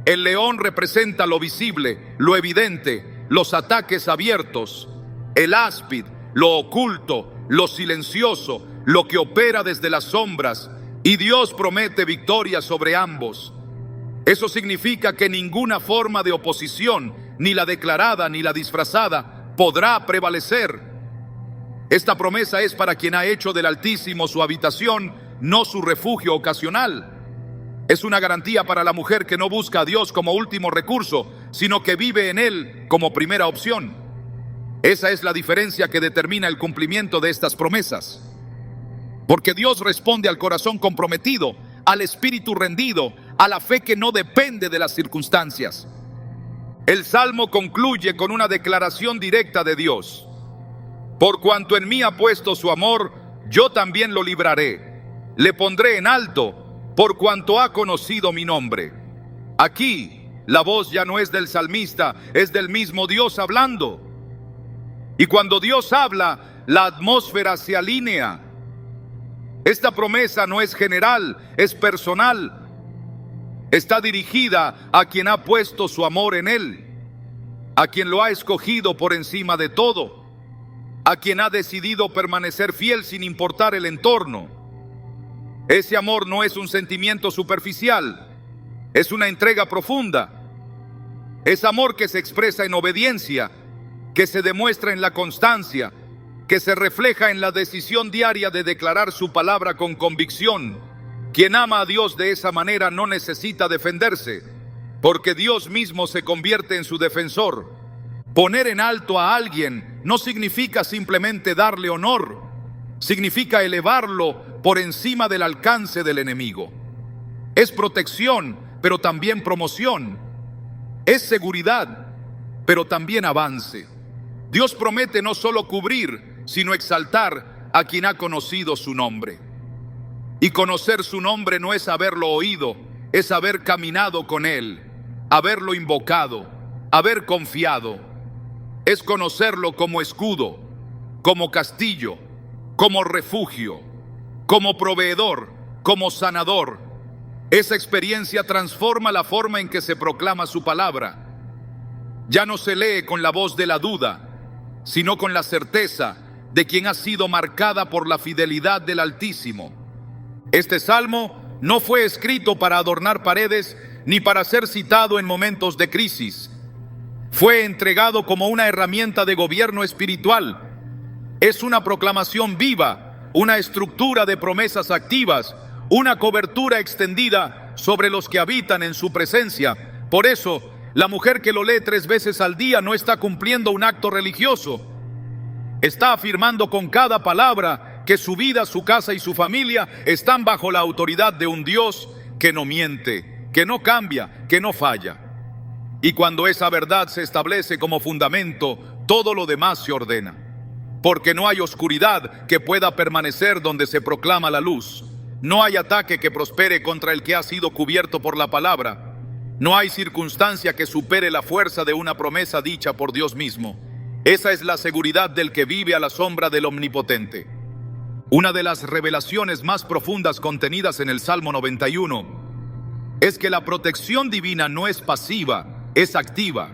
El león representa lo visible, lo evidente, los ataques abiertos. El áspid, lo oculto, lo silencioso, lo que opera desde las sombras. Y Dios promete victoria sobre ambos. Eso significa que ninguna forma de oposición, ni la declarada ni la disfrazada, podrá prevalecer. Esta promesa es para quien ha hecho del Altísimo su habitación, no su refugio ocasional. Es una garantía para la mujer que no busca a Dios como último recurso, sino que vive en Él como primera opción. Esa es la diferencia que determina el cumplimiento de estas promesas. Porque Dios responde al corazón comprometido, al espíritu rendido, a la fe que no depende de las circunstancias. El Salmo concluye con una declaración directa de Dios. Por cuanto en mí ha puesto su amor, yo también lo libraré. Le pondré en alto, por cuanto ha conocido mi nombre. Aquí, La voz ya no es del salmista, es del mismo Dios hablando. Y cuando Dios habla, la atmósfera se alinea. Esta promesa no es general, es personal. Está dirigida a quien ha puesto su amor en Él, a quien lo ha escogido por encima de todo, a quien ha decidido permanecer fiel sin importar el entorno. Ese amor no es un sentimiento superficial, es una entrega profunda. Es amor que se expresa en obediencia, que se demuestra en la constancia, que se refleja en la decisión diaria de declarar su palabra con convicción. Quien ama a Dios de esa manera no necesita defenderse, porque Dios mismo se convierte en su defensor. Poner en alto a alguien no significa simplemente darle honor, significa elevarlo por encima del alcance del enemigo. Es protección, pero también promoción. Es seguridad, pero también avance. Dios promete no solo cubrir, sino exaltar a quien ha conocido su nombre. Y conocer su nombre no es haberlo oído, es haber caminado con Él, haberlo invocado, haber confiado. Es conocerlo como escudo, como castillo, como refugio, como proveedor, como sanador. Esa experiencia transforma la forma en que se proclama su palabra. Ya no se lee con la voz de la duda, sino con la certeza de quien ha sido marcada por la fidelidad del Altísimo. Este salmo no fue escrito para adornar paredes ni para ser citado en momentos de crisis. Fue entregado como una herramienta de gobierno espiritual. Es una proclamación viva, una estructura de promesas activas, una cobertura extendida sobre los que habitan en su presencia. Por eso, la mujer que lo lee 3 veces al día no está cumpliendo un acto religioso. Está afirmando con cada palabra que su vida, su casa y su familia están bajo la autoridad de un Dios que no miente, que no cambia, que no falla. Y cuando esa verdad se establece como fundamento, todo lo demás se ordena. Porque no hay oscuridad que pueda permanecer donde se proclama la luz. No hay ataque que prospere contra el que ha sido cubierto por la palabra. No hay circunstancia que supere la fuerza de una promesa dicha por Dios mismo. Esa es la seguridad del que vive a la sombra del Omnipotente. Una de las revelaciones más profundas contenidas en el Salmo 91 es que la protección divina no es pasiva, es activa.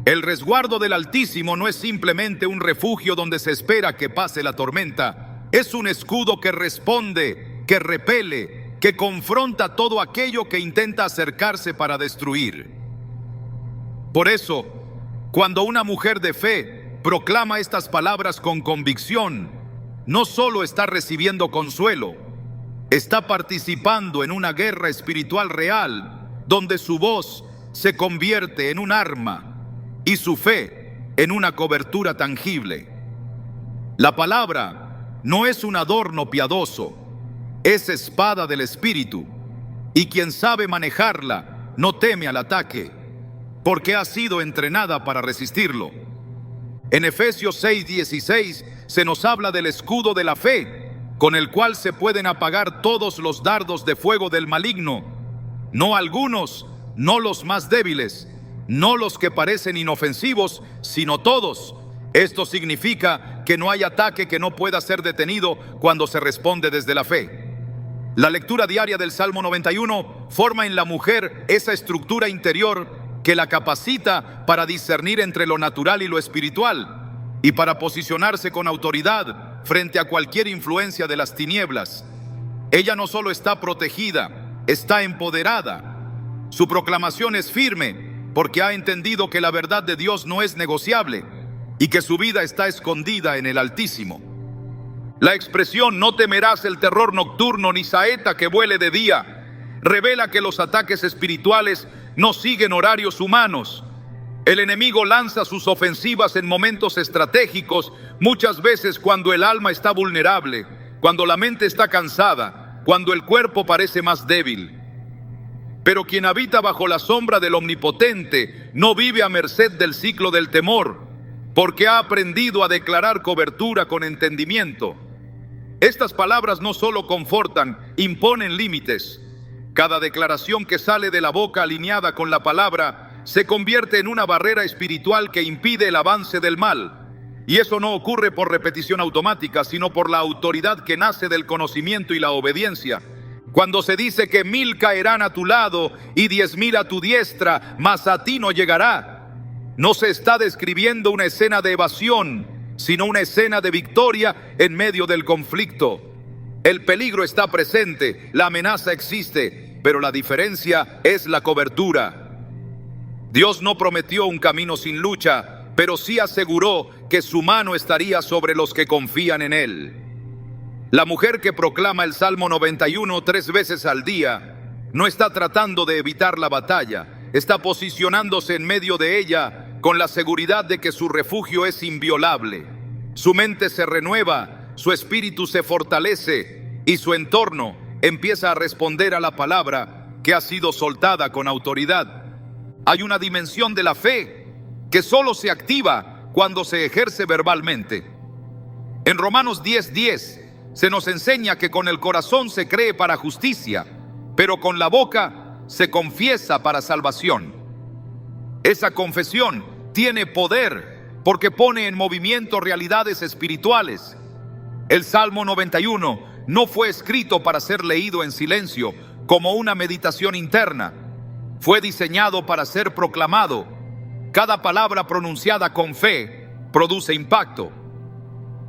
El resguardo del Altísimo no es simplemente un refugio donde se espera que pase la tormenta. Es un escudo que responde, que repele, que confronta todo aquello que intenta acercarse para destruir. Por eso, cuando una mujer de fe proclama estas palabras con convicción, no solo está recibiendo consuelo, está participando en una guerra espiritual real, donde su voz se convierte en un arma y su fe en una cobertura tangible. La palabra no es un adorno piadoso, es espada del Espíritu, y quien sabe manejarla no teme al ataque, porque ha sido entrenada para resistirlo. En Efesios 6:16 se nos habla del escudo de la fe, con el cual se pueden apagar todos los dardos de fuego del maligno, no algunos, no los más débiles, no los que parecen inofensivos, sino todos. Esto significa que no hay ataque que no pueda ser detenido cuando se responde desde la fe. La lectura diaria del Salmo 91 forma en la mujer esa estructura interior que la capacita para discernir entre lo natural y lo espiritual y para posicionarse con autoridad frente a cualquier influencia de las tinieblas. Ella no solo está protegida, está empoderada. Su proclamación es firme porque ha entendido que la verdad de Dios no es negociable y que su vida está escondida en el Altísimo. La expresión "no temerás el terror nocturno ni saeta que vuele de día" revela que los ataques espirituales no siguen horarios humanos. El enemigo lanza sus ofensivas en momentos estratégicos, muchas veces cuando el alma está vulnerable, cuando la mente está cansada, cuando el cuerpo parece más débil. Pero quien habita bajo la sombra del Omnipotente no vive a merced del ciclo del temor, porque ha aprendido a declarar cobertura con entendimiento. Estas palabras no solo confortan, imponen límites. Cada declaración que sale de la boca alineada con la palabra se convierte en una barrera espiritual que impide el avance del mal. Y eso no ocurre por repetición automática, sino por la autoridad que nace del conocimiento y la obediencia. Cuando se dice que 1000 caerán a tu lado y 10,000 a tu diestra, mas a ti no llegará, no se está describiendo una escena de evasión, sino una escena de victoria en medio del conflicto. El peligro está presente, la amenaza existe, pero la diferencia es la cobertura. Dios no prometió un camino sin lucha, pero sí aseguró que su mano estaría sobre los que confían en Él. La mujer que proclama el Salmo 91 3 veces al día no está tratando de evitar la batalla, está posicionándose en medio de ella con la seguridad de que su refugio es inviolable. Su mente se renueva, su espíritu se fortalece y su entorno empieza a responder a la palabra que ha sido soltada con autoridad. Hay una dimensión de la fe que solo se activa cuando se ejerce verbalmente. En Romanos 10:10 se nos enseña que con el corazón se cree para justicia, pero con la boca se confiesa para salvación. Esa confesión tiene poder porque pone en movimiento realidades espirituales. El Salmo 91 no fue escrito para ser leído en silencio como una meditación interna. Fue diseñado para ser proclamado. Cada palabra pronunciada con fe produce impacto.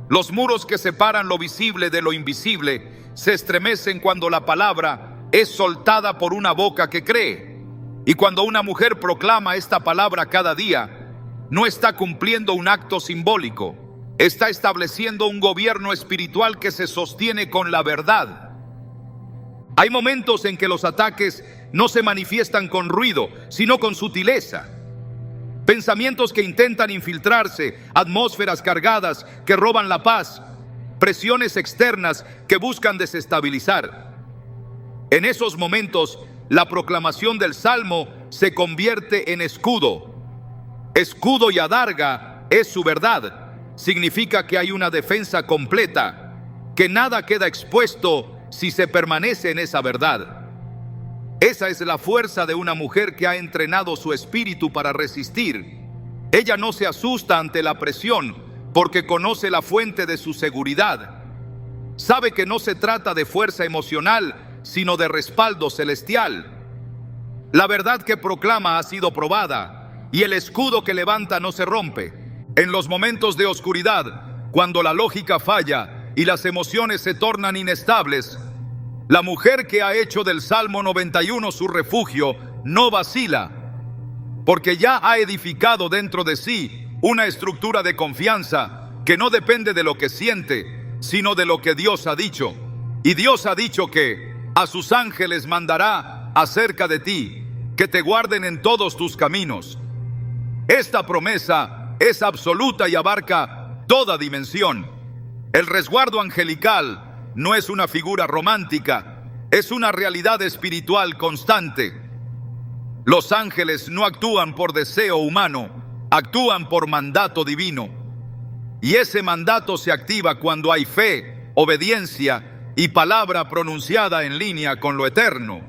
Los muros que separan lo visible de lo invisible se estremecen cuando la palabra es soltada por una boca que cree. Y cuando una mujer proclama esta palabra cada día, no está cumpliendo un acto simbólico, está estableciendo un gobierno espiritual que se sostiene con la verdad. Hay momentos en que los ataques no se manifiestan con ruido, sino con sutileza. Pensamientos que intentan infiltrarse, atmósferas cargadas que roban la paz, presiones externas que buscan desestabilizar. En esos momentos, la proclamación del Salmo se convierte en escudo. Escudo y adarga es su verdad. Significa que hay una defensa completa, que nada queda expuesto si se permanece en esa verdad. Esa es la fuerza de una mujer que ha entrenado su espíritu para resistir. Ella no se asusta ante la presión porque conoce la fuente de su seguridad. Sabe que no se trata de fuerza emocional, sino de respaldo celestial. La verdad que proclama ha sido probada y el escudo que levanta no se rompe. En los momentos de oscuridad, cuando la lógica falla y las emociones se tornan inestables, la mujer que ha hecho del Salmo 91 su refugio no vacila, porque ya ha edificado dentro de sí una estructura de confianza que no depende de lo que siente, sino de lo que Dios ha dicho. Y Dios ha dicho que a sus ángeles mandará acerca de ti, que te guarden en todos tus caminos. Esta promesa es absoluta y abarca toda dimensión. El resguardo angelical no es una figura romántica, es una realidad espiritual constante. Los ángeles no actúan por deseo humano, actúan por mandato divino. Y ese mandato se activa cuando hay fe, obediencia y palabra pronunciada en línea con lo eterno.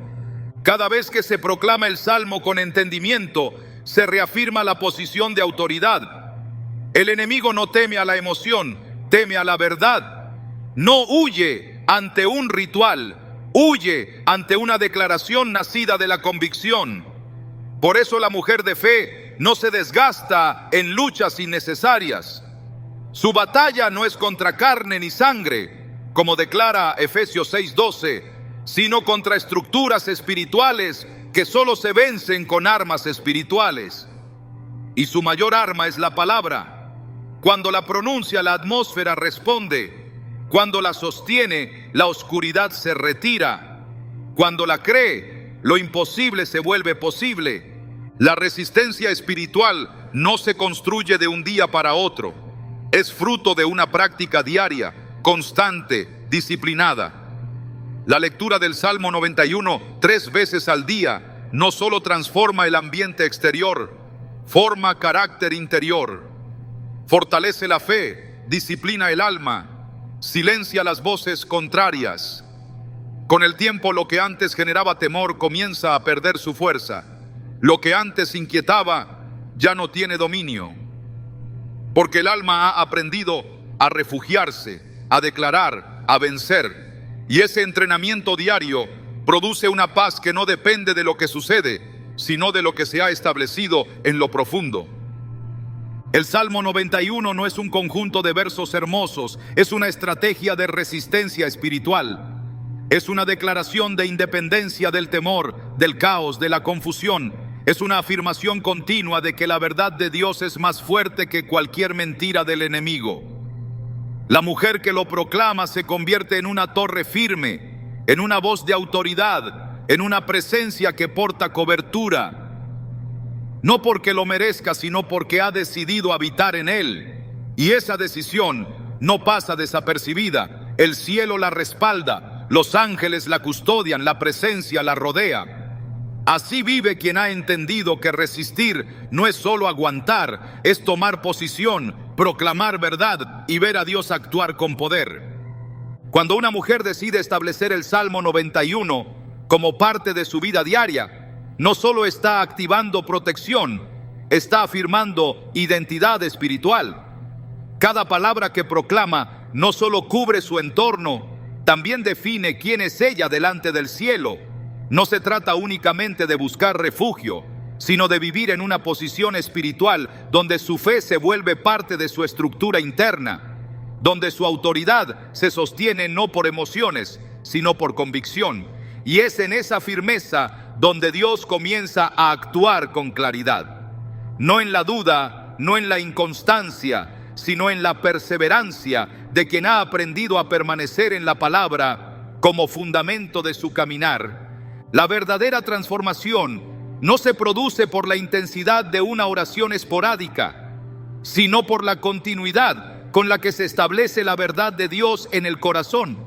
Cada vez que se proclama el Salmo con entendimiento, se reafirma la posición de autoridad. El enemigo no teme a la emoción, teme a la verdad. No huye ante un ritual, huye ante una declaración nacida de la convicción. Por eso la mujer de fe no se desgasta en luchas innecesarias. Su batalla no es contra carne ni sangre, como declara Efesios 6:12, sino contra estructuras espirituales que solo se vencen con armas espirituales. Y su mayor arma es la palabra. Cuando la pronuncia, la atmósfera responde. Cuando la sostiene, la oscuridad se retira. Cuando la cree, lo imposible se vuelve posible. La resistencia espiritual no se construye de un día para otro. Es fruto de una práctica diaria, constante, disciplinada. La lectura del Salmo 91 3 veces al día no solo transforma el ambiente exterior, forma carácter interior. Fortalece la fe, disciplina el alma, silencia las voces contrarias. Con el tiempo, lo que antes generaba temor comienza a perder su fuerza. Lo que antes inquietaba ya no tiene dominio, porque el alma ha aprendido a refugiarse, a declarar, a vencer. Y ese entrenamiento diario produce una paz que no depende de lo que sucede, sino de lo que se ha establecido en lo profundo. El Salmo 91 no es un conjunto de versos hermosos, es una estrategia de resistencia espiritual. Es una declaración de independencia del temor, del caos, de la confusión. Es una afirmación continua de que la verdad de Dios es más fuerte que cualquier mentira del enemigo. La mujer que lo proclama se convierte en una torre firme, en una voz de autoridad, en una presencia que porta cobertura. No porque lo merezca, sino porque ha decidido habitar en él. Y esa decisión no pasa desapercibida. El cielo la respalda, los ángeles la custodian, la presencia la rodea. Así vive quien ha entendido que resistir no es solo aguantar, es tomar posición, proclamar verdad y ver a Dios actuar con poder. Cuando una mujer decide establecer el Salmo 91 como parte de su vida diaria, no solo está activando protección, está afirmando identidad espiritual. Cada palabra que proclama no solo cubre su entorno, también define quién es ella delante del cielo. No se trata únicamente de buscar refugio, sino de vivir en una posición espiritual donde su fe se vuelve parte de su estructura interna, donde su autoridad se sostiene no por emociones, sino por convicción. Y es en esa firmeza donde Dios comienza a actuar con claridad. No en la duda, no en la inconstancia, sino en la perseverancia de quien ha aprendido a permanecer en la palabra como fundamento de su caminar. La verdadera transformación no se produce por la intensidad de una oración esporádica, sino por la continuidad con la que se establece la verdad de Dios en el corazón.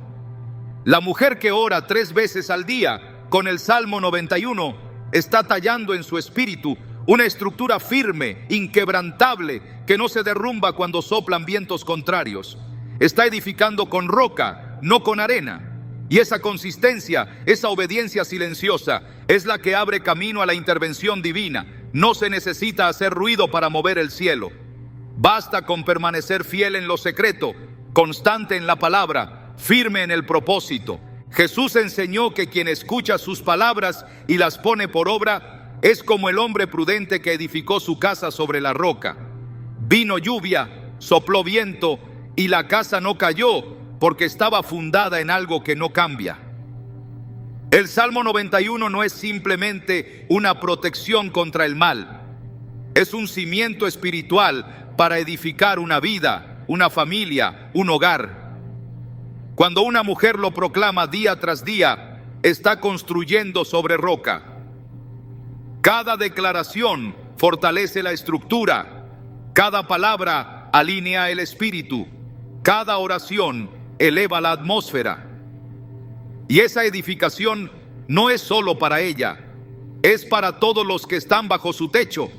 La mujer que ora 3 veces al día con el Salmo 91 está tallando en su espíritu una estructura firme, inquebrantable, que no se derrumba cuando soplan vientos contrarios. Está edificando con roca, no con arena. Y esa consistencia, esa obediencia silenciosa, es la que abre camino a la intervención divina. No se necesita hacer ruido para mover el cielo. Basta con permanecer fiel en lo secreto, constante en la palabra, firme en el propósito. Jesús enseñó que quien escucha sus palabras y las pone por obra es como el hombre prudente que edificó su casa sobre la roca. Vino lluvia, sopló viento y la casa no cayó porque estaba fundada en algo que no cambia. El Salmo 91 no es simplemente una protección contra el mal. Es un cimiento espiritual para edificar una vida, una familia, un hogar. Cuando una mujer lo proclama día tras día, está construyendo sobre roca. Cada declaración fortalece la estructura, cada palabra alinea el espíritu, cada oración eleva la atmósfera. Y esa edificación no es solo para ella, es para todos los que están bajo su techo.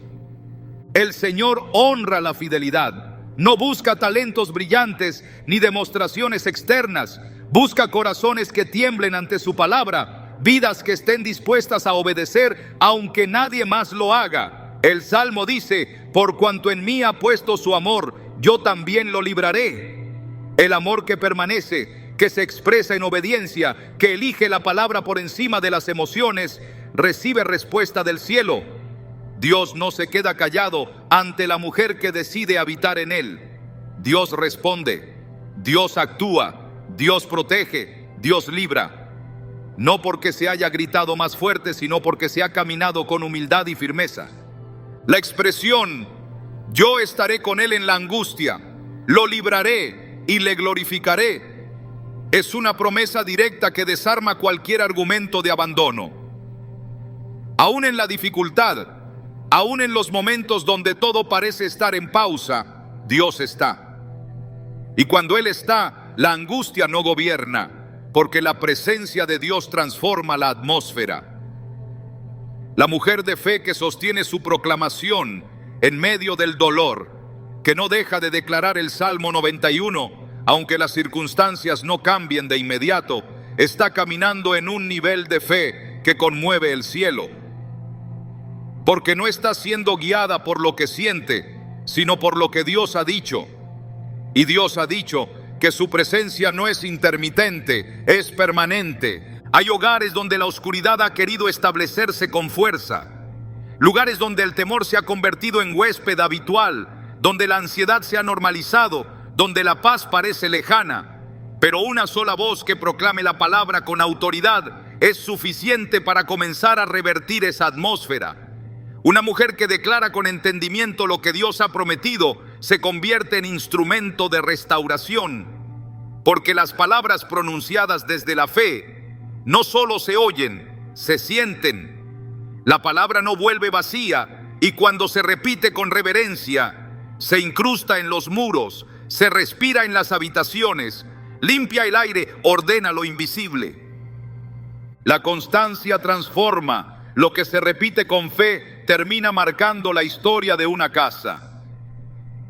El Señor honra la fidelidad. No busca talentos brillantes ni demostraciones externas. Busca corazones que tiemblen ante su palabra, vidas que estén dispuestas a obedecer aunque nadie más lo haga. El Salmo dice: por cuanto en mí ha puesto su amor, yo también lo libraré. El amor que permanece, que se expresa en obediencia, que elige la palabra por encima de las emociones, recibe respuesta del cielo. Dios no se queda callado ante la mujer que decide habitar en él. Dios responde, Dios actúa, Dios protege, Dios libra. No porque se haya gritado más fuerte, sino porque se ha caminado con humildad y firmeza. La expresión, yo estaré con él en la angustia, lo libraré y le glorificaré, es una promesa directa que desarma cualquier argumento de abandono. Aún en la dificultad, aún en los momentos donde todo parece estar en pausa, Dios está. Y cuando Él está, la angustia no gobierna, porque la presencia de Dios transforma la atmósfera. La mujer de fe que sostiene su proclamación en medio del dolor, que no deja de declarar el Salmo 91, aunque las circunstancias no cambien de inmediato, está caminando en un nivel de fe que conmueve el cielo, porque no está siendo guiada por lo que siente, sino por lo que Dios ha dicho. Y Dios ha dicho que su presencia no es intermitente, es permanente. Hay hogares donde la oscuridad ha querido establecerse con fuerza, lugares donde el temor se ha convertido en huésped habitual, donde la ansiedad se ha normalizado, donde la paz parece lejana. Pero una sola voz que proclame la palabra con autoridad es suficiente para comenzar a revertir esa atmósfera. Una mujer que declara con entendimiento lo que Dios ha prometido se convierte en instrumento de restauración, porque las palabras pronunciadas desde la fe no solo se oyen, se sienten. La palabra no vuelve vacía y cuando se repite con reverencia, se incrusta en los muros, se respira en las habitaciones, limpia el aire, ordena lo invisible. La constancia transforma. Lo que se repite con fe termina marcando la historia de una casa.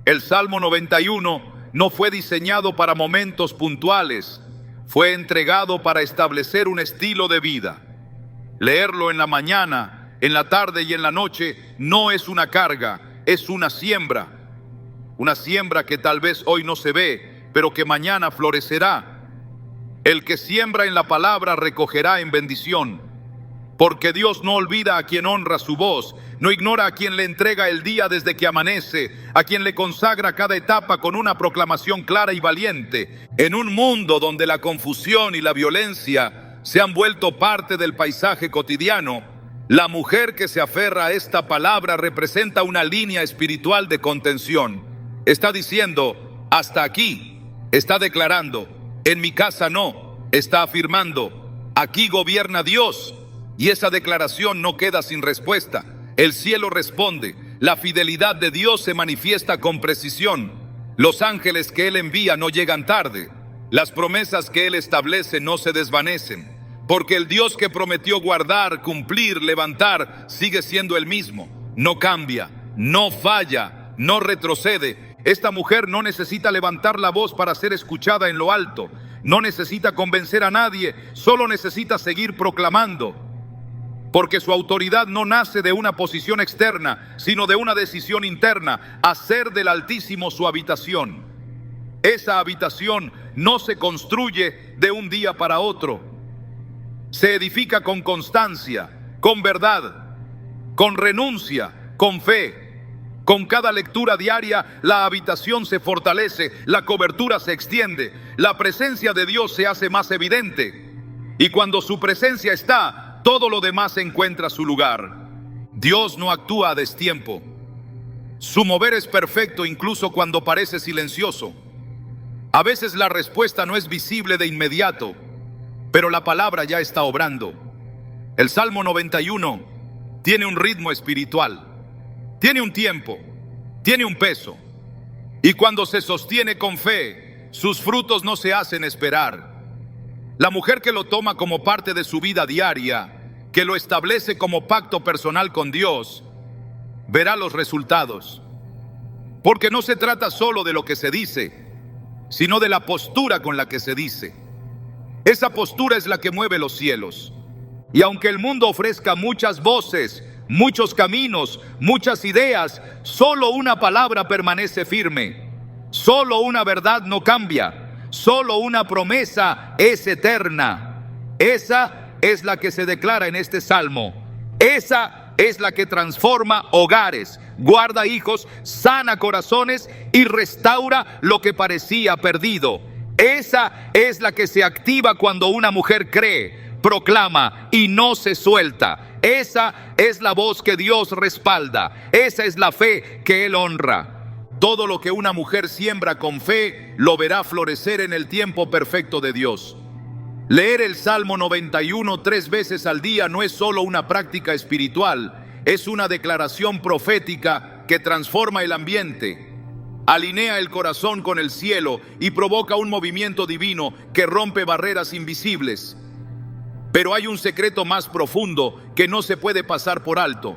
El Salmo 91 no fue diseñado para momentos puntuales, fue entregado para establecer un estilo de vida. Leerlo en la mañana, en la tarde y en la noche no es una carga, es una siembra que tal vez hoy no se ve, pero que mañana florecerá. El que siembra en la palabra recogerá en bendición. Porque Dios no olvida a quien honra su voz, no ignora a quien le entrega el día desde que amanece, a quien le consagra cada etapa con una proclamación clara y valiente. En un mundo donde la confusión y la violencia se han vuelto parte del paisaje cotidiano, la mujer que se aferra a esta palabra representa una línea espiritual de contención. Está diciendo, hasta aquí. Está declarando, en mi casa no. Está afirmando, aquí gobierna Dios. Y esa declaración no queda sin respuesta. El cielo responde. La fidelidad de Dios se manifiesta con precisión. Los ángeles que Él envía no llegan tarde. Las promesas que Él establece no se desvanecen. Porque el Dios que prometió guardar, cumplir, levantar, sigue siendo el mismo. No cambia, no falla, no retrocede. Esta mujer no necesita levantar la voz para ser escuchada en lo alto. No necesita convencer a nadie, solo necesita seguir proclamando. Porque su autoridad no nace de una posición externa, sino de una decisión interna, hacer del Altísimo su habitación. Esa habitación no se construye de un día para otro. Se edifica con constancia, con verdad, con renuncia, con fe. Con cada lectura diaria, la habitación se fortalece, la cobertura se extiende, la presencia de Dios se hace más evidente. Y cuando su presencia está, todo lo demás encuentra su lugar. Dios no actúa a destiempo. Su mover es perfecto incluso cuando parece silencioso. A veces la respuesta no es visible de inmediato, pero la palabra ya está obrando. El Salmo 91 tiene un ritmo espiritual, tiene un tiempo, tiene un peso. Y cuando se sostiene con fe, sus frutos no se hacen esperar. La mujer que lo toma como parte de su vida diaria, que lo establece como pacto personal con Dios, verá los resultados. Porque no se trata solo de lo que se dice, sino de la postura con la que se dice. Esa postura es la que mueve los cielos. Y aunque el mundo ofrezca muchas voces, muchos caminos, muchas ideas, solo una palabra permanece firme. Solo una verdad no cambia. Solo una promesa es eterna. Esa es la que se declara en este salmo. Esa es la que transforma hogares, guarda hijos, sana corazones y restaura lo que parecía perdido. Esa es la que se activa cuando una mujer cree, proclama y no se suelta. Esa es la voz que Dios respalda. Esa es la fe que Él honra. Todo lo que una mujer siembra con fe, lo verá florecer en el tiempo perfecto de Dios. Leer el Salmo 91 3 veces al día no es solo una práctica espiritual, es una declaración profética que transforma el ambiente, alinea el corazón con el cielo y provoca un movimiento divino que rompe barreras invisibles. Pero hay un secreto más profundo que no se puede pasar por alto.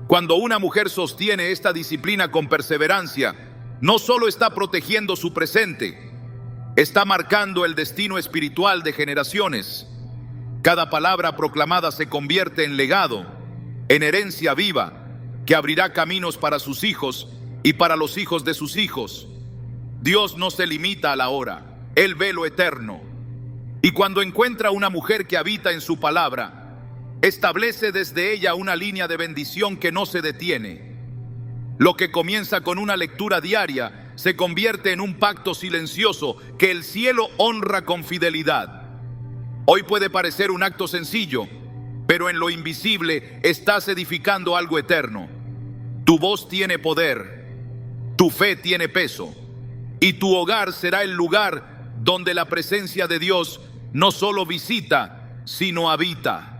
Cuando una mujer sostiene esta disciplina con perseverancia, no solo está protegiendo su presente, está marcando el destino espiritual de generaciones. Cada palabra proclamada se convierte en legado, en herencia viva, que abrirá caminos para sus hijos y para los hijos de sus hijos. Dios no se limita a la hora, Él ve lo eterno. Y cuando encuentra una mujer que habita en su palabra, establece desde ella una línea de bendición que no se detiene. Lo que comienza con una lectura diaria se convierte en un pacto silencioso que el cielo honra con fidelidad. Hoy puede parecer un acto sencillo, pero en lo invisible estás edificando algo eterno. Tu voz tiene poder, tu fe tiene peso, y tu hogar será el lugar donde la presencia de Dios no solo visita, sino habita.